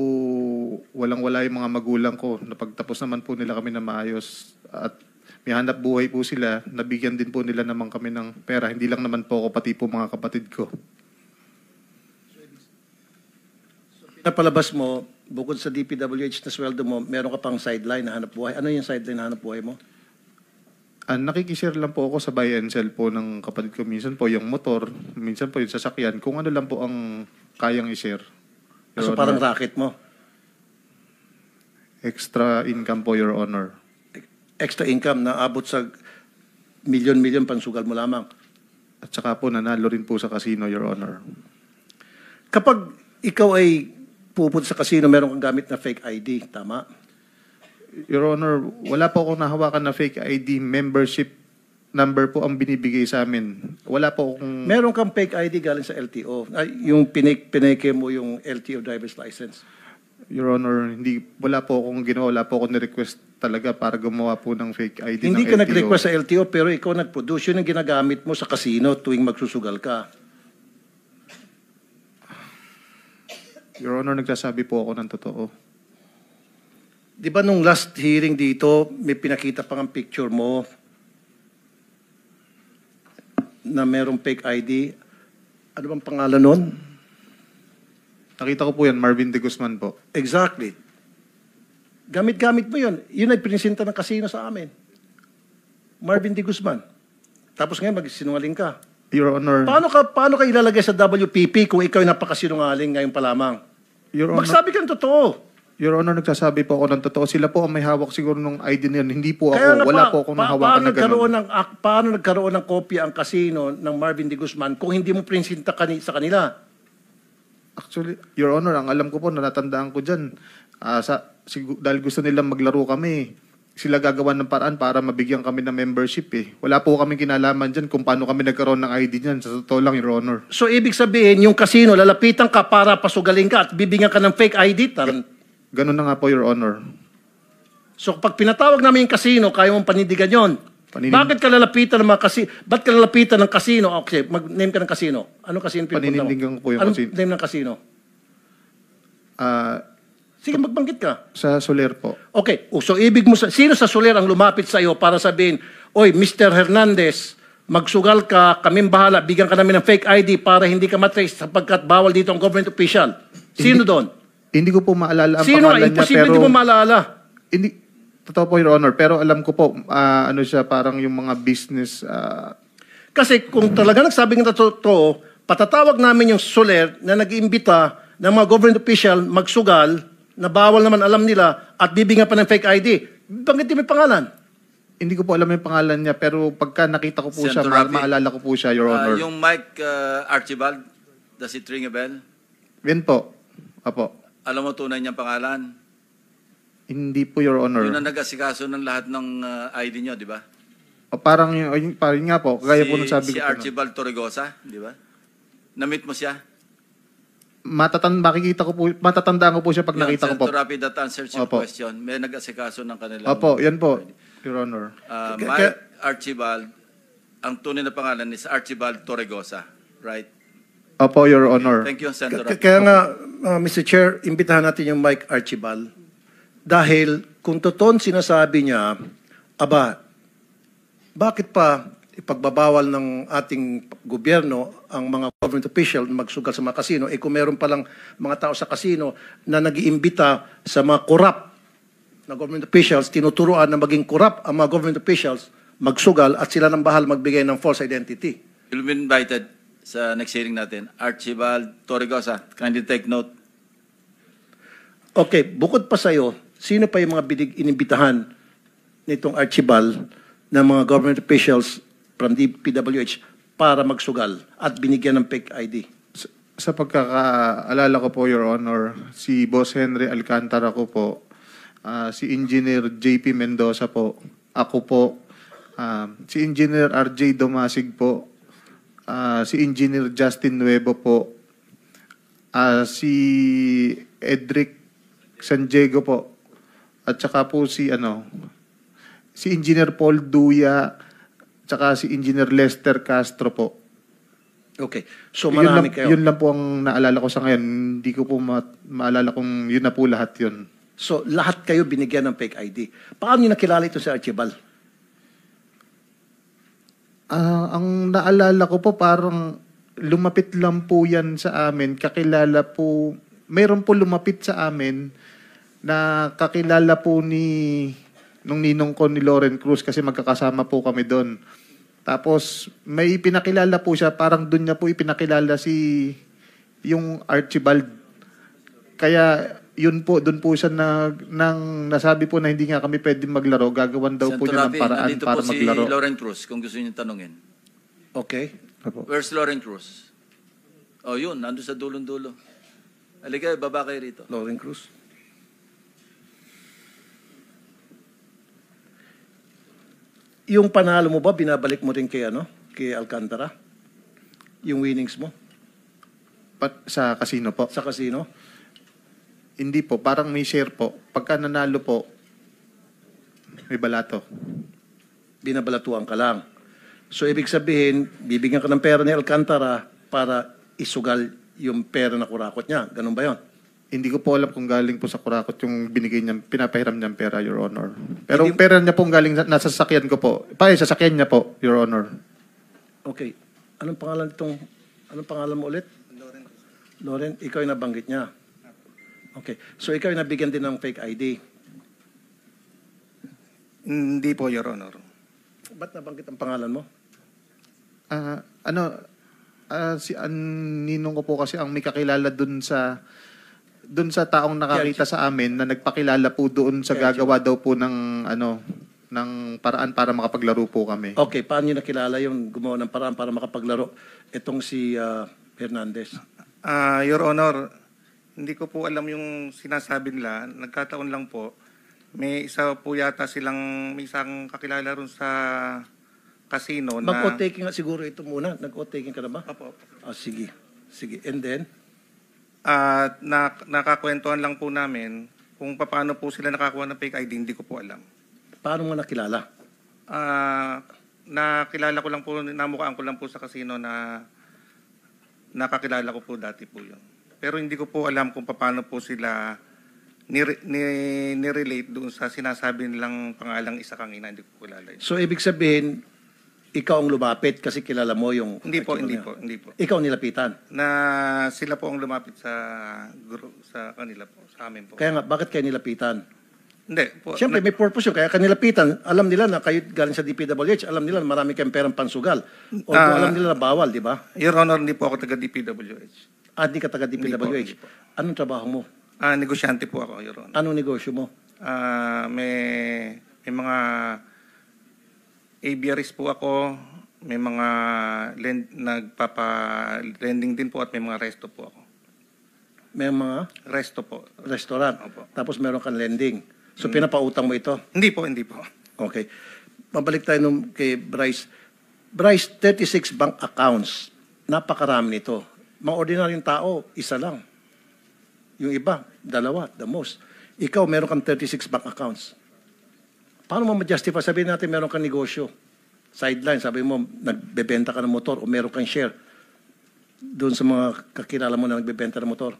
walang-wala yung mga magulang ko. Napagtapos naman po nila kami na maayos at may hanap buhay po sila. Nabigyan din po nila naman kami ng pera. Hindi lang naman po ako, pati po mga kapatid ko. Napalabas mo, bukod sa DPWH na sweldo mo, meron ka pang sideline na hanap buhay. Ano yung sideline na hanap buhay mo? Nakikishare lang po ako sa buy and sell po ng kapatid ko. Minsan po yung motor, minsan po yung sasakyan. Kung ano lang po ang kayang i-share. So parang racket mo? Extra income po, Your Honor. Extra income na abot sa milyon-milyon pansugal mo lamang. At saka po nanalo rin po sa casino, Your Honor. Kapag ikaw ay pupunta sa casino, meron kang gamit na fake ID, tama? Your Honor, wala po akong nahawakan na fake ID. Membership number po ang binibigay sa amin. Wala po akong... Meron kang fake ID galing sa LTO. Yung pineke mo yung LTO driver's license. Your Honor, wala po akong ginawa. Wala po akong ni-request talaga para gumawa po ng fake ID Hindi ng ka LTO. nag-request sa LTO, pero ikaw nag-produce. Yun ang ginagamit mo sa casino tuwing magsusugal ka. Your Honor, nagsasabi po ako ng totoo. Di ba nung last hearing dito, may pinakita pang ang picture mo na merong fake ID? Ano bang pangalan nun? Nakita ko po yan, Marvin De Guzman po. Exactly. Gamit-gamit mo yun. Yun ay pinisinta ng casino sa amin. Marvin De Guzman. Tapos ngayon, magsinungaling ka. Your Honor... Paano ka ilalagay sa WPP kung ikaw ay napakasinungaling ngayon pa lamang? Your Honor, Magsabi ka ng totoo. Your Honor, nagsasabi po ako ng totoo. Sila po ang may hawak siguro ng ID na yun. Hindi po ako. Wala po akong nahawakan na gano'n. Paano nagkaroon ng kopya ang casino ng Marvin De Guzman kung hindi mo prinsinta sa kanila? Actually, Your Honor, ang alam ko po, natandaan ko dyan. Dahil gusto nilang maglaro kami, sila gagawa ng paraan para mabigyan kami ng membership eh. Wala po kami kinalaman dyan kung paano kami nagkaroon ng ID dyan. Sa totoo lang, Your Honor. So, ibig sabihin, yung casino, lalapitan ka para pasugaling ka at bibigyan ka ng fake ID? Ganun na nga po, Your Honor. So, pag pinatawag namin yung casino, kaya mong panindigan yon. Bakit ka lalapitan ng mga casino? Ba't ka lalapitan ng casino? Okay, mag-name ka ng casino. Anong casino pinupunta mo? Paninindigan ko po yung Anong casino. name ng casino? Sige, magbanggit ka. Sa Soler po. Okay, so ibig mo, sino sa Soler ang lumapit sa iyo para sabihin, Oy, Mr. Hernandez, magsugal ka, kaming bahala, bigyan ka namin ng fake ID para hindi ka matrace sapagkat bawal dito ang government official. Sino doon? Hindi ko po maalala ang Sino? pangalan niya, Imposible pero... hindi mo maalala. Hindi, totoo po, Your Honor, pero alam ko po, ano siya, parang yung mga business... Kasi kung talaga nagsabi ng totoo, patatawag namin yung Soler na nag-iimbita ng mga government official magsugal na bawal naman alam nila at bibigyan pa ng fake ID. Bakit may pangalan? Hindi ko po alam yung pangalan niya, pero pagka nakita ko po siya, Senator Rafi, maalala ko po siya, Your Honor. Yung Mike Archibald, does it ring a bell? Yan po. Apo. Alam mo tunay niyang pangalan? Hindi po, Your Honor. Yun ang nag-asikaso ng lahat ng ID niyo, di ba? Parang nga po, kagaya po nung sabi si ko po. Archibald Torregosa, di ba? Na-meet mo siya? Matatandaan ko po siya pag nakita ko po. Senator Rapi, that answers your Opo. question. May nag-asikaso ng kanilang... Opo, yan po, Your Honor. Mike Archibald, ang tunay na pangalan is Archibald Torregosa, right? Opo, Your Honor. Thank you, Senator Rapi. Kaya nga, Mr. Chair, imbitahan natin yung Mike Archibald dahil kung totoong sinasabi niya, bakit pa ipagbabawal ng ating gobyerno ang mga government official na magsugal sa mga kasino, kung meron palang mga tao sa kasino na nag-iimbita sa mga corrupt na government officials, tinuturuan na maging corrupt ang mga government officials, magsugal at sila nang bahal magbigay ng false identity. You'll be invited sa next hearing natin. Archibald Torregosa, kindly take note. Okay, bukod pa sa'yo, sino pa yung mga inimbitahan nitong Archibald ng mga government officials from DPWH para magsugal at binigyan ng fake ID? Sa pagkakaalala ko po, Your Honor, si Boss Henry Alcantara ko po, si Engineer JP Mendoza po, ako po, si Engineer RJ Domasig po, si Engineer Justin Nuevo po, si Edric San Diego po, at saka po si Si Engineer Paul Duya, tsaka si Engineer Lester Castro po. Okay. So marami kayo. Yun lang po ang naalala ko sa ngayon. Hindi ko po maalala kung yun na po lahat yun. So lahat kayo binigyan ng fake ID. Paano niyo nakilala ito si Archibald? Ang naalala ko po parang lumapit lang po yan sa amin. Kakilala po, mayroon po lumapit sa amin na kakilala po nung ninong ko ni Loren Cruz kasi magkakasama po kami doon. Tapos may pinakilala po siya, parang doon niya po ipinakilala yung Archibald. Kaya yun po, doon po siya nang nasabi po na hindi nga kami pwedeng maglaro, gagawan daw po niya ng paraan para maglaro. Nandito po si Loren Cruz, kung gusto niyo tanungin. Okay. Where's Loren Cruz? Oh, yun, nandun sa dulong-dulo. Halika, baba kayo rito. Loren Cruz. Yung panalo mo ba, binabalik mo rin kay Alcantara? Yung winnings mo? Sa casino po? Sa casino? Hindi po, parang may share po. Pagka nanalo po, may balato. Binabalatuan ka lang. So, ibig sabihin, bibigyan ka ng pera ni Alcantara para isugal yung pera na kurakot niya. Ganun ba yun? Hindi ko po alam kung galing po sa kurakot yung binigay niya, pinapahiram niyang pera, Your Honor. Pero pera niya pong galing nasa sasakyan ko po. Sasakyan niya po, Your Honor. Okay. Anong pangalan mo ulit? Loren, ikaw yung nabanggit niya. Okay. So, ikaw yung nabigyan din ng fake ID. Hindi po, Your Honor. Ba't nabanggit ang pangalan mo? Si ninong ko po kasi ang may kakilala dun sa taong nakakita sa amin na nagpakilala po doon sa gagawa daw po ng paraan para makapaglaro po kami. Okay, paano niyo nakilala yung gumawa ng paraan para makapaglaro itong si Hernandez? Your Honor, hindi ko po alam yung sinasabi nila. Nagkataon lang po. May isa po yata may isang kakilala ron sa casino na... Mag-o-taking nga siguro ito muna. Nag-o-taking ka na ba? Opo. Sige. Sige. And then? Nakakwentuhan lang po namin kung paano po sila nakakuha ng fake ID, hindi ko po alam. Paano mo nakilala? Nakilala ko lang po, namukhaan ko lang po sa casino na nakakilala ko po dati po yun. Pero hindi ko po alam kung paano po sila nirelate doon sa sinasabi nilang pangalang isa kang ina, hindi ko kilala yun. So, ibig sabihin, ikaw ang lumapit kasi kilala mo yung... Hindi po. Ikaw nilapitan? Na sila po ang lumapit sa kanila po, sa amin po. Kaya nga, bakit kayo nilapitan? Hindi po. Siyempre, may purpose yun. Kaya kanilapitan, alam nila na kayo galing sa DPWH, alam nila na marami kayong perang pansugal. O alam nila na bawal, di ba? Your Honor, hindi po ako taga-DPWH. Hindi ka taga-DPWH. Anong trabaho mo? Negosyante po ako, Your Honor. Anong negosyo mo? May mga aviaries po ako, may mga nagpapa-lending din po at may mga resto po ako. May mga? Resto po. Restaurant. Opo. Tapos meron kang lending. So pinapautang mo ito? Hindi po. Okay. Mabalik tayo kay Bryce. Bryce, 36 bank accounts. Napakarami nito. Mga ordinaryong tao, isa lang. Yung iba, dalawa, the most. Ikaw, meron kang 36 bank accounts. Paano mo ma-justify? Sabihin natin meron kang negosyo. Sideline, sabi mo, nagbebenta ka ng motor o meron kang share doon sa mga kakilala mo na nagbebenta ng motor.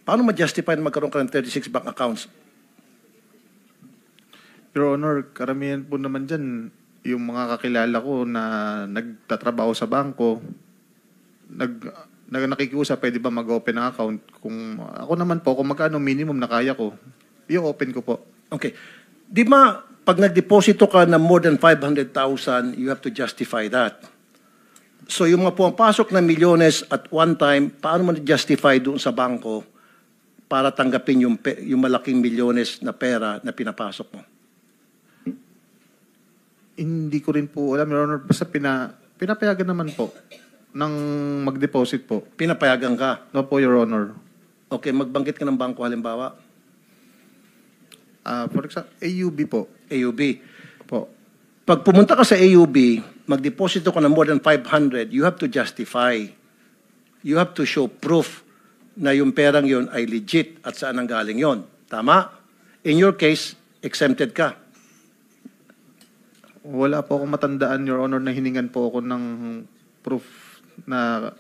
Paano ma-justify na magkaroon ka ng 36 bank accounts? Your Honor, karamihan po naman dyan, yung mga kakilala ko na nagtatrabaho sa bangko, nakikiusap, pwede ba mag-open ng account? Kung ako naman po, kung magkano minimum na kaya ko, i-open ko po. Okay. Di ba, pag nagdeposito ka na more than 500,000, you have to justify that. So yung mga pumapasok na milyones at one time, paano mo na-justify doon sa bangko para tanggapin yung malaking milyones na pera na pinapasok mo? Hindi ko rin po alam, Your Honor. Basta pinapayagan naman po ng mag-deposit po. Pinapayagan ka? No po, Your Honor. Okay, magbanggit ka ng bangko halimbawa? For example, AUB po. AUB. Po. Pag pumunta ka sa AUB, magdeposito ka ng more than 500, you have to justify. You have to show proof na yung perang yon ay legit at saan ang galing yon. Tama? In your case, exempted ka. Wala po akong matandaan, Your Honor, na hiningan po ako ng proof na...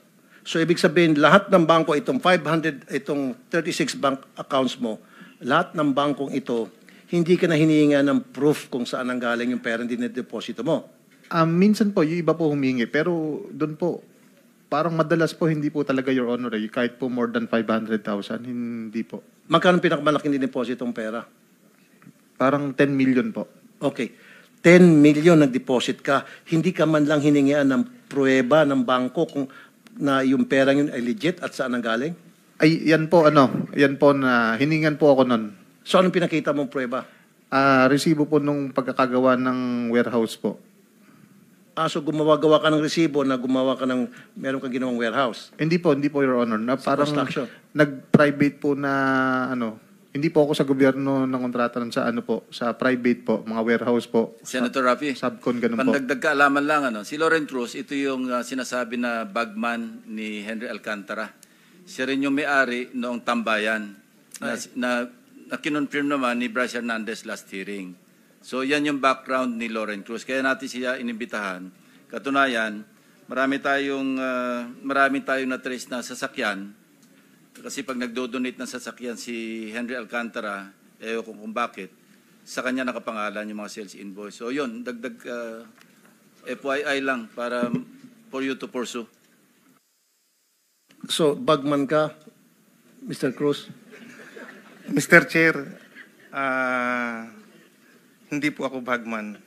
So ibig sabihin, lahat ng bangko, itong 36 bank accounts mo, lahat ng bangkong ito, hindi ka na hinihinga ng proof kung saan ang galing yung pera deposito mo. Minsan po, yung iba po humingi. Pero doon po, parang madalas po, hindi po talaga, Your Honor. Kahit po more than 500,000, hindi po. Magkano pinakamalaking depositong pera? Parang 10 million po. Okay. 10 million nag-deposit ka. Hindi ka man lang hiningian ng pruweba ng bangko kung na yung pera yun ay legit at saan ang galing? Ay, yan po na hiningan po ako nun. So anong pinakita mong pruweba? Resibo po nung pagkakagawa ng warehouse po. So gumawa-gawa ka ng resibo na gumawa ka ng meron kang ginawang warehouse? Hindi po, Your Honor. Na parang construction? nag-private po na hindi po ako sa gobyerno ng kontrata sa sa private po, mga warehouse po. Senator Rafi, Subcon, ganun po. pandagdag kaalaman lang, si Loren Cruz, ito yung sinasabi na bagman ni Henry Alcantara. Siya rin yung may-ari noong tambayan na kinonfirm naman ni Bryce Hernandez last hearing. So yan yung background ni Loren Cruz. Kaya natin siya inimbitahan. Katunayan, marami tayong na-trace na sasakyan. Kasi pag nagdo-donate ng sasakyan si Henry Alcantara, kung bakit, sa kanya nakapangalan yung mga sales invoice. So yun, dagdag FYI lang para for you to pursue. So, bagman ka, Mr. Cruz? Mr. Chair, hindi po ako bagman.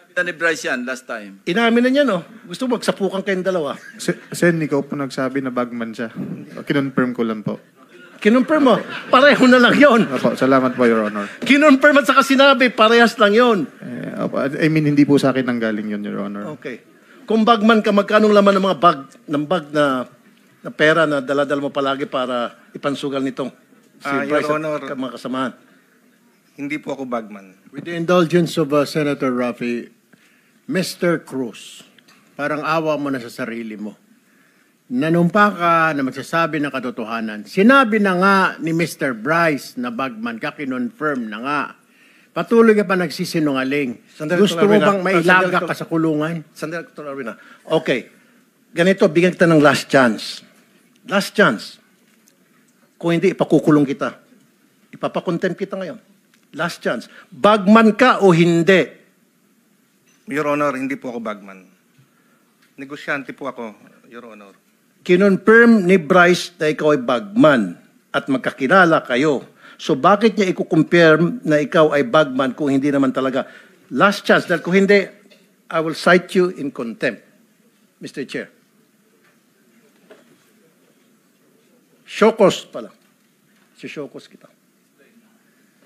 Sinabi ni Bryce yan last time. Inamin na niya, no? Gusto mo, magsapukan kayong dalawa. Sen, ikaw po nagsabi na bagman siya. Kinonfirm ko lang po. Kinonfirm mo? Pareho na lang yon. Opo, salamat po, Your Honor. Kinonfirm at saka sinabi, parehas lang yon. Hindi po sa akin nanggaling yun, Your Honor. Okay. Kung bagman ka, magkanong laman ng mga bag na pera na dala-dala mo palagi para ipansugal nitong si Bryce Your Honor, at mga kasamahan? Hindi po ako bagman. With the indulgence of Senator Rafi, Mr. Cruz, parang awa mo na sa sarili mo. Nanumpa ka na magsasabi ng katotohanan. Sinabi na nga ni Mr. Bryce na bagman ka, kinonfirm na nga. Patuloy ka pa nagsisinungaling. Gusto mo bang mailaga ka sa kulungan? Sandali, Dr. Arvina. Okay. Ganito, bigyan kita ng last chance. Last chance. Kung hindi, ipakukulong kita. Ipapakontempt kita ngayon. Last chance. Bagman ka o hindi? Your Honor, hindi po ako bagman. Negosyante po ako, Your Honor. Kinonfirm ni Bryce na ikaw ay bagman at magkakilala kayo. So bakit niya i-confirm na ikaw ay bagman kung hindi naman talaga? Last chance. Dahil kung hindi, I will cite you in contempt, Mr. Chair. Shokos pala. Si Shokos kita.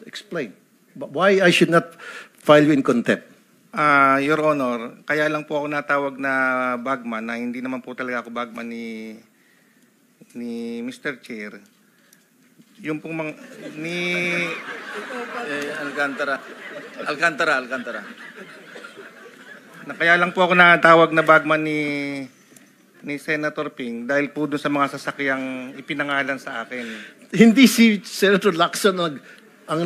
Explain. Why I should not file you in contempt? Your Honor, kaya lang po ako natawag na bagman na hindi naman po talaga ako bagman ni Mr. Chair. Yung pong Alcantara. Kaya lang po ako natawag na bagman ni Senator Ping dahil po doon sa mga sasakyang ipinangalan sa akin. Hindi si Senator Lacson ang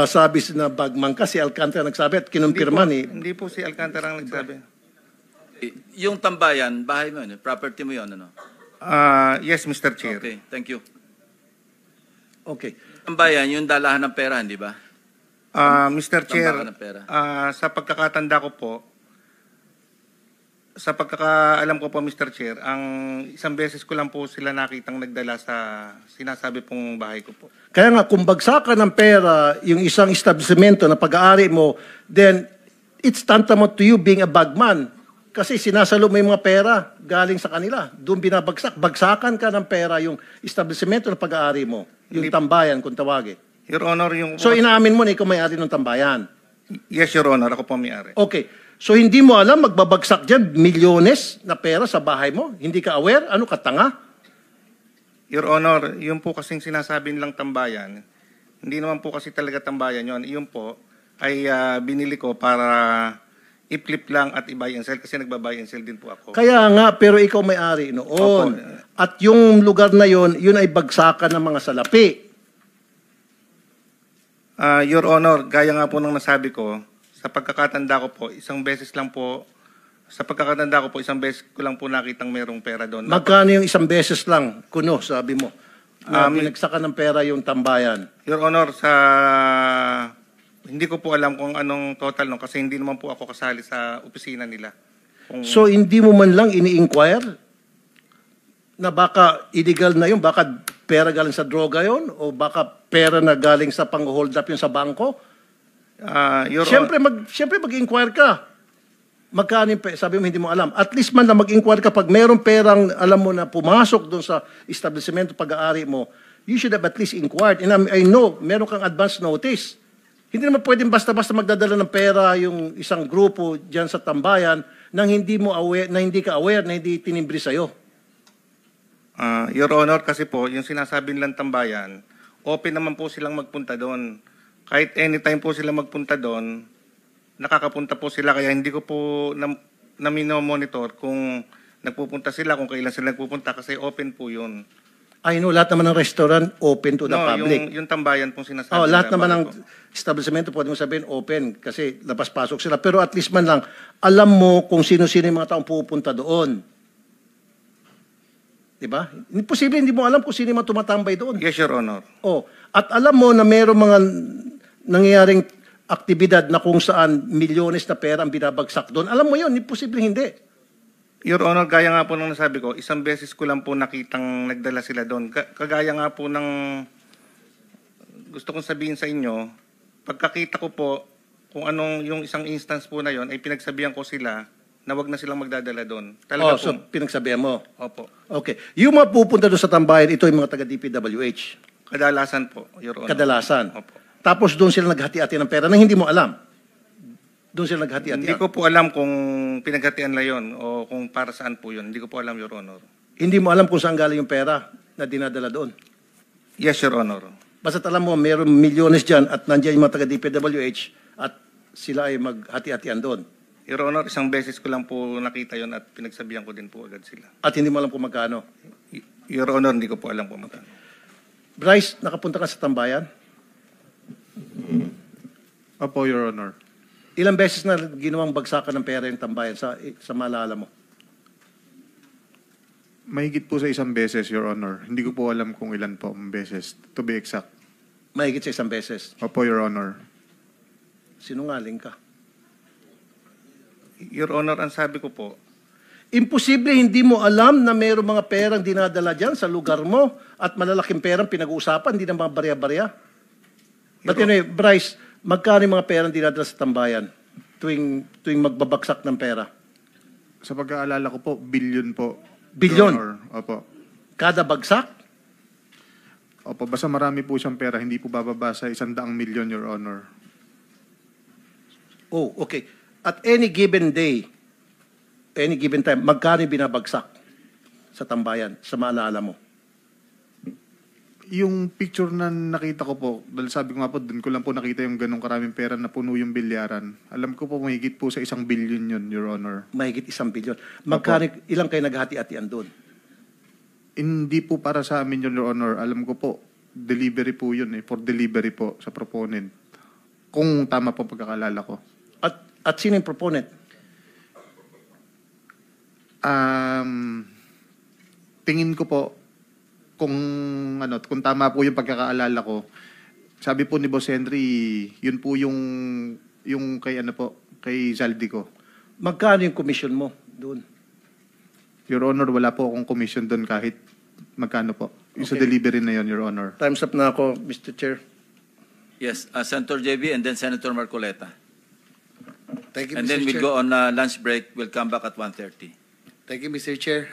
sabi na bagman ka, si Alcantara nagsabi at kinumpirma ni... Hindi po si Alcantara ang nagsabi. Yung tambayan, bahay mo yun, property mo yun, ano? Yes, Mr. Chair. Okay, thank you. Okay. Tambayan, yung dalahan ng pera, hindi ba? Mr. Chair, Tambakan ng pera. sa pagkakatanda ko po, sa pagkakaalam ko po, Mr. Chair, ang isang beses ko lang po sila nakitang nagdala sa sinasabi pong bahay ko po. Kaya nga, kung bagsakan ng pera yung isang establishmento na pag-aari mo, then it's tantamount to you being a bagman. Kasi sinasalo mo yung mga pera galing sa kanila. Doon binabagsak. Bagsakan ka ng pera yung establishmento na pag-aari mo. Yung tambayan, kung tawagin. Your Honor, yung... So inaamin mo na ikaw may-ari ng tambayan? Yes, Your Honor. Ako po may-ari. Okay. So hindi mo alam, magbabagsak dyan, milyones na pera sa bahay mo? Hindi ka aware? Ano ka, tanga? Your Honor, yung po kasing sinasabi nilang tambayan, hindi naman po kasi talaga tambayan yun. Yun po ay binili ko para i-flip lang at i-buy and sell kasi nagba-buy and sell din po ako. Kaya nga, pero ikaw may-ari noon. At yung lugar na yun ay bagsakan ng mga salapi. Your Honor, gaya nga po nang nasabi ko, sa sa pagkakatanda ko po, isang beses ko lang po nakitang merong pera doon. Magkano yung isang beses lang, kuno, sabi mo? Na binagsakan ng pera yung tambayan. Your Honor, hindi ko po alam kung anong total no, kasi hindi naman po ako kasali sa opisina nila. So hindi mo man lang ini-inquire na baka illegal na yun, baka pera galing sa droga yun, o baka pera na galing sa pang-hold up yun sa bangko? Siyempre mag-inquire ka. Magkano yung sabi mo hindi mo alam. At least man na mag-inquire ka pag mayroong perang alam mo na pumasok doon sa establishment pag-aari mo, you should have at least inquired. And I know, meron kang advance notice. Hindi naman pwedeng basta-basta magdadala ng pera yung isang grupo diyan sa tambayan nang hindi ka aware, na hindi tinimbre sa'yo. Your Honor, kasi po, yung sinasabi nilang tambayan, open naman po silang magpunta doon. Kahit anytime po sila magpunta doon, nakakapunta po sila, kaya hindi ko po na monitor kung nagpupunta sila, kung kailan sila nagpupunta, kasi open po yun. I know, lahat naman ng restaurant open to the public. Yung tambayan pong sinasabi. Lahat naman ng establishment, pwede mo sabihin open kasi labas-pasok sila. Pero at least man lang, alam mo kung sino-sino yung mga taong pupunta doon. Diba? Imposible, hindi mo alam kung sino yung mga tumatambay doon. Yes, Your Honor. At alam mo na mayroong mga nangyayaring aktibidad na kung saan milyones na pera ang binabagsak doon. Alam mo yun, imposible hindi. Your Honor, gaya nga po nung nasabi ko, isang beses ko lang po nakitang nagdala sila doon. Kagaya nga po ng gusto kong sabihin sa inyo, pagkakita ko po kung anong yung isang instance po na yon, ay pinagsabihan ko sila na wag na silang magdadala doon. So pinagsabihan mo? Opo. Okay. Yung mga pupunta doon sa tambayan, ito yung mga taga-DPWH? Kadalasan po, Your Honor. Kadalasan? Opo. Tapos doon sila naghati-hati ng pera nang hindi mo alam? Doon sila naghati-hati? Hindi ko po alam kung pinaghatian na yon o kung para saan po yun. Hindi ko po alam, Your Honor. Hindi mo alam kung saan galing yung pera na dinadala doon? Yes, Your Honor. Basta alam mo, mayroong milyones dyan at nandiyan yung mga taga-DPWH at sila ay maghati-hatian doon. Your Honor, isang beses ko lang po nakita yon at pinagsabihan ko din po agad sila. At hindi mo alam kung magkano? Your Honor, hindi ko po alam kung magkano. Bryce, nakapunta ka sa tambayan? Opo, Your Honor. Ilang beses na ginawang bagsakan ng pera yung tambayan sa maalala mo? Mahigit po sa isang beses, Your Honor. Hindi ko po alam kung ilan po ang beses, to be exact. Mahigit sa isang beses? Opo, Your Honor. Sinungaling ka. Your Honor, ang sabi ko po, imposible hindi mo alam na mayroong mga perang dinadala dyan sa lugar mo at malalaking perang pinag-uusapan, hindi na mga barya-barya. But anyway, Bryce, magkano yung mga perang dinadala sa tambayan tuwing magbabagsak ng pera? Sa pag-aalala ko po, billion po. Billion? Your Honor. Opo. Kada bagsak? Opo, basta marami po siyang pera, hindi po bababa sa 100 milyon, Your Honor. Oh, okay. At any given day, any given time, magkano yung binabagsak sa tambayan, sa maalala mo? Yung picture na nakita ko po, dahil sabi ko nga po, doon ko lang po nakita yung ganong karaming pera na puno yung bilyaran. Alam ko po, mahigit po sa 1 billion yun, Your Honor. Mahigit 1 billion. Magkano, ilang kayo naghati-hatian doon? Hindi po para sa amin yun, Your Honor. Alam ko po, delivery po yun for delivery po sa proponent. Kung tama po pagkakalala ko. At sino yung proponent? Tingin ko po, kung tama po yung pagkakaalala ko, sabi po ni Boss Henry, yun po yung kay Zaldico. Magkano yung commission mo doon? Your Honor, wala po akong commission doon kahit magkano po. Yung sa Okay. delivery na yun, Your Honor. Time's up na ako, Mr. Chair. Yes, Senator JB and then Senator Marcoleta. Thank you, And Mr. then we'll Chair. go on lunch break. We'll come back at 1:30. Thank you, Mr. Chair.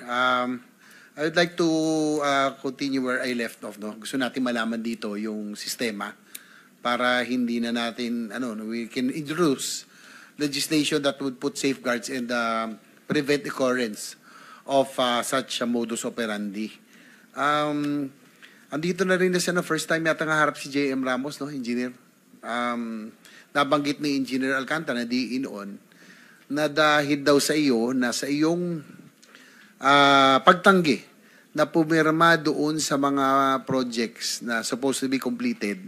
I would like to continue where I left off. No? Gusto natin malaman dito yung sistema para hindi na natin, we can introduce legislation that would put safeguards and prevent occurrence of such a modus operandi. Andito na rin na siya na first time yata nga harap si J.M. Ramos, no, engineer. Nabanggit ni Engineer Alcantara na di in-on na dahil daw sa iyo na sa iyong pagtanggi na pumirma doon sa mga projects na supposed to be completed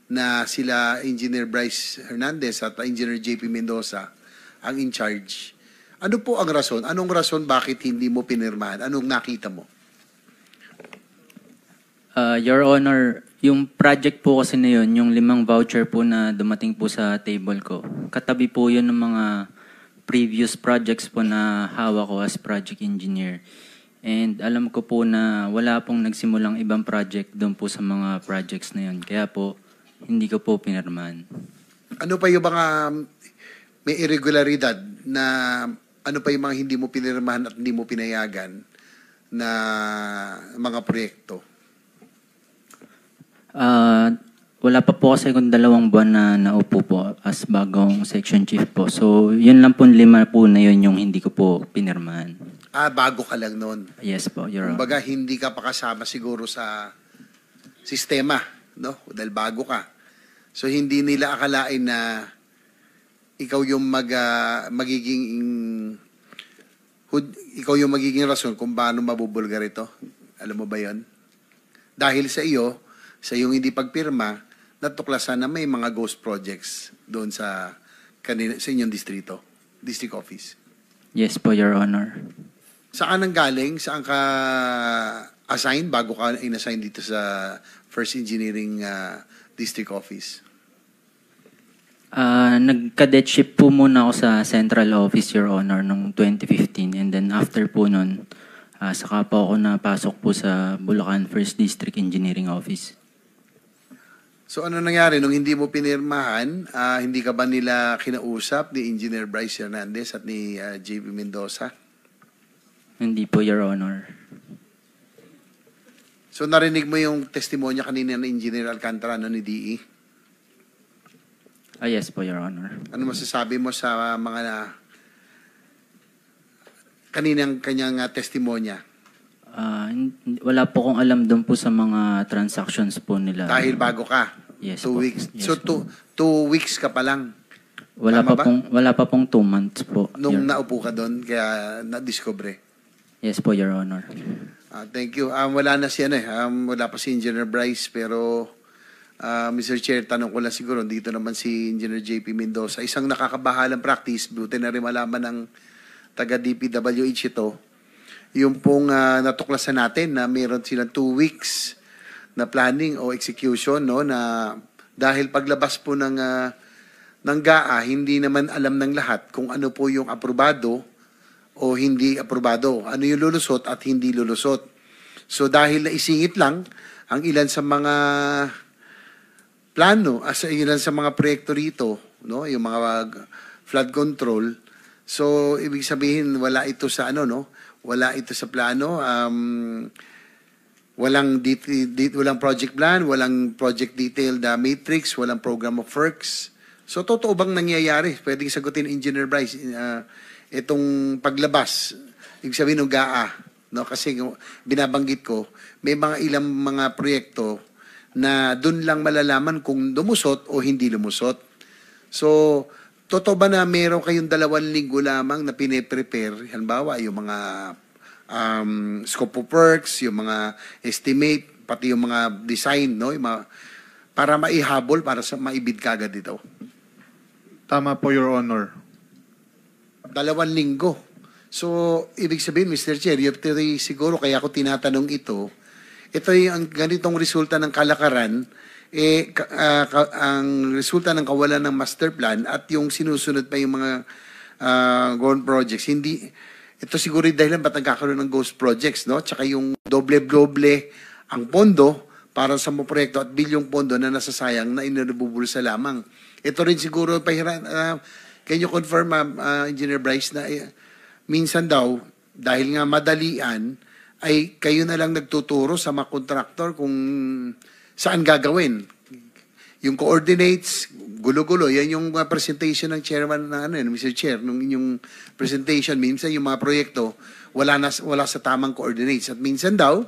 na sila Engineer Bryce Hernandez at Engineer JP Mendoza ang in charge. Ano po ang rason? Anong rason bakit hindi mo pinirmahan? Anong nakita mo? Your Honor, yung project po kasi na yun, yung 5 voucher po na dumating po sa table ko, katabi po yun ng mga previous projects po na hawak ko as project engineer. And alam ko po na wala pong nagsimulang ibang project doon po sa mga projects na yun. Kaya po, hindi ko po pinirmahan. Ano pa yung mga may irregularidad na ano pa yung mga hindi mo pinirmahan at hindi mo pinayagan na mga proyekto? Wala pa po kasi kung 2 buwan na naupo po as bagong section chief po. So, yun lang po 5 po na yun yung hindi ko po pinirmahan. Bago ka lang noon. Yes po, Your Honor. Kumbaga, hindi ka pa kasama siguro sa sistema, no? Dahil bago ka. So, hindi nila akalain na ikaw yung ikaw yung magiging rason kung paano mabubulgar ito. Alam mo ba yon? Dahil sa iyong hindi pagpirma, natuklasan na may mga ghost projects doon sa inyong district office. Yes po, Your Honor. Saan ang galing? Saan ka assign bago ka in-assign dito sa First Engineering District Office? Nag-cadetship po muna ako sa Central Office, Your Honor, noong 2015. And then after po nun, saka po ako napasok po sa Bulacan First District Engineering Office. So ano nangyari nung hindi mo pinirmahan? Hindi ka ba nila kinausap ni Engineer Bryce Hernandez at ni JP Mendoza? Hindi po, Your Honor. So narinig mo yung testimonya kanina ni Engineer Alcantara ni DE? Yes po, Your Honor. Ano masasabi mo sa mga kanyang testimonya? Wala po kong alam doon po sa mga transactions po nila. Dahil bago ka? Yes 2 po. weeks. Yes So 2 weeks ka pa lang? Wala pa pong 2 months po. Nung naupo ka doon, kaya na-discover? Yes po, Your Honor. Thank you. Wala na si wala pa si Engineer Bryce, pero Mr. Chair, tanong ko lang siguro, dito naman si Engineer JP Mendoza. Isang nakakabahalang practice, buti na rin malaman ng taga-DPWH ito, yung pong natuklasan natin na meron silang 2 weeks na planning o execution, no, na dahil paglabas po ng GAA, hindi naman alam ng lahat kung ano po yung aprobado o hindi aprobado, ano yung lulusot at hindi lulusot. So dahil naisingit lang ang ilan sa mga plano, ilan sa mga proyekto rito, no, yung mga flood control, so ibig sabihin wala ito sa wala ito sa plano, walang project plan, walang project detailed matrix, walang program of works. So totoo bang nangyayari? Pwedeng sagutin Engineer Bryce itong paglabas, ibig sabihin ng GAA, no? Kasi binabanggit ko, may mga ilang mga proyekto na doon lang malalaman kung lumusot o hindi lumusot. So, totoo ba na meron kayong 2 linggo lamang na pine-prepare, halimbawa yung mga scope of works, yung mga estimate, pati yung mga design, no? Yung para maihabol, para maibid ka agad dito? Tama po, Your Honor. 2 linggo. So, ibig sabihin, Mr. Chair, siguro kaya ako tinatanong ito yung ganitong resulta ng kalakaran, ang resulta ng kawalan ng master plan at yung sinusunod pa yung mga ghost projects. Ito siguro yung dahilan ba't nagkakaroon ng ghost projects, no? Tsaka yung doble-doble ang pondo para sa mga proyekto at bilyong pondo na nasasayang na inabubulsa lamang. Ito rin siguro, can you confirm, Engineer Bryce, na minsan daw, dahil nga madalian, ay kayo na lang nagtuturo sa mga contractor kung saan gagawin. Yung coordinates, gulo-gulo, yan yung presentation ng chairman na Mr. Chair, nung inyong presentation, minsan yung mga proyekto, wala sa tamang coordinates. At minsan daw,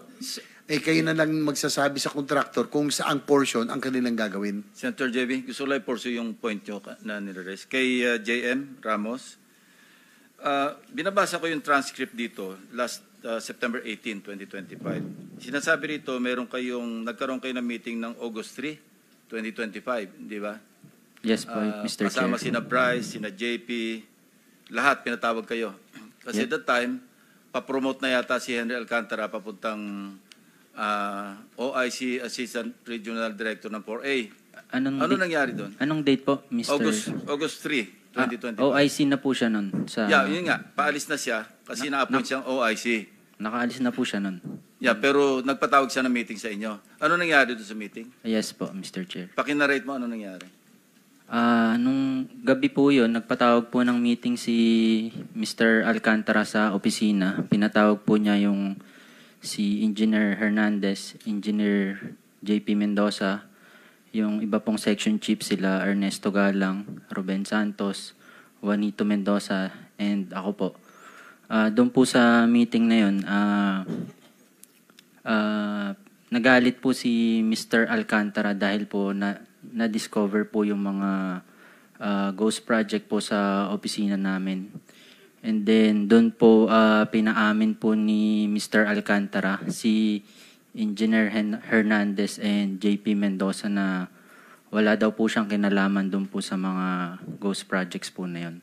kayo na lang magsasabi sa contractor kung saang portion ang kanilang gagawin. Senator JB, gusto lang i-pursue yung point nyo na nilaraise. Kay JM Ramos, binabasa ko yung transcript dito last September 18, 2025. Sinasabi rito, nagkaroon kayo ng meeting ng August 3 2025, di ba? Yes po, Mr. Chair. Kasama sina Bryce, sina JP, lahat pinatawag kayo. Kasi Yeah. that time, pa-promote na yata si Henry Alcantara papuntang OIC Assistant Regional Director ng 4A. Ano nangyari doon? Anong date po, Mr. August 3, 2025. OIC na po siya nun. Yun nga. Paalis na siya kasi na-appoint siyang OIC. Nakaalis na po siya nun. Yeah, pero nagpatawag siya ng meeting sa inyo. Ano nangyari doon sa meeting? Yes po, Mr. Chair. Pakinarate mo ano nangyari. Nung gabi po yun, nagpatawag po ng meeting si Mr. Alcantara sa opisina. Pinatawag po niya yung si Engineer Hernandez, Engineer JP Mendoza, yung iba pong section chief sila Ernesto Galang, Ruben Santos, Juanito Mendoza, and ako po. Doon po sa meeting na yun, nagalit po si Mr. Alcantara dahil po na-discover po yung mga ghost project po sa opisina namin. And then doon po pinaamin po ni Mr. Alcantara si Engineer Hernandez and JP Mendoza na wala daw po siyang kinalaman doon po sa mga ghost projects po na yun.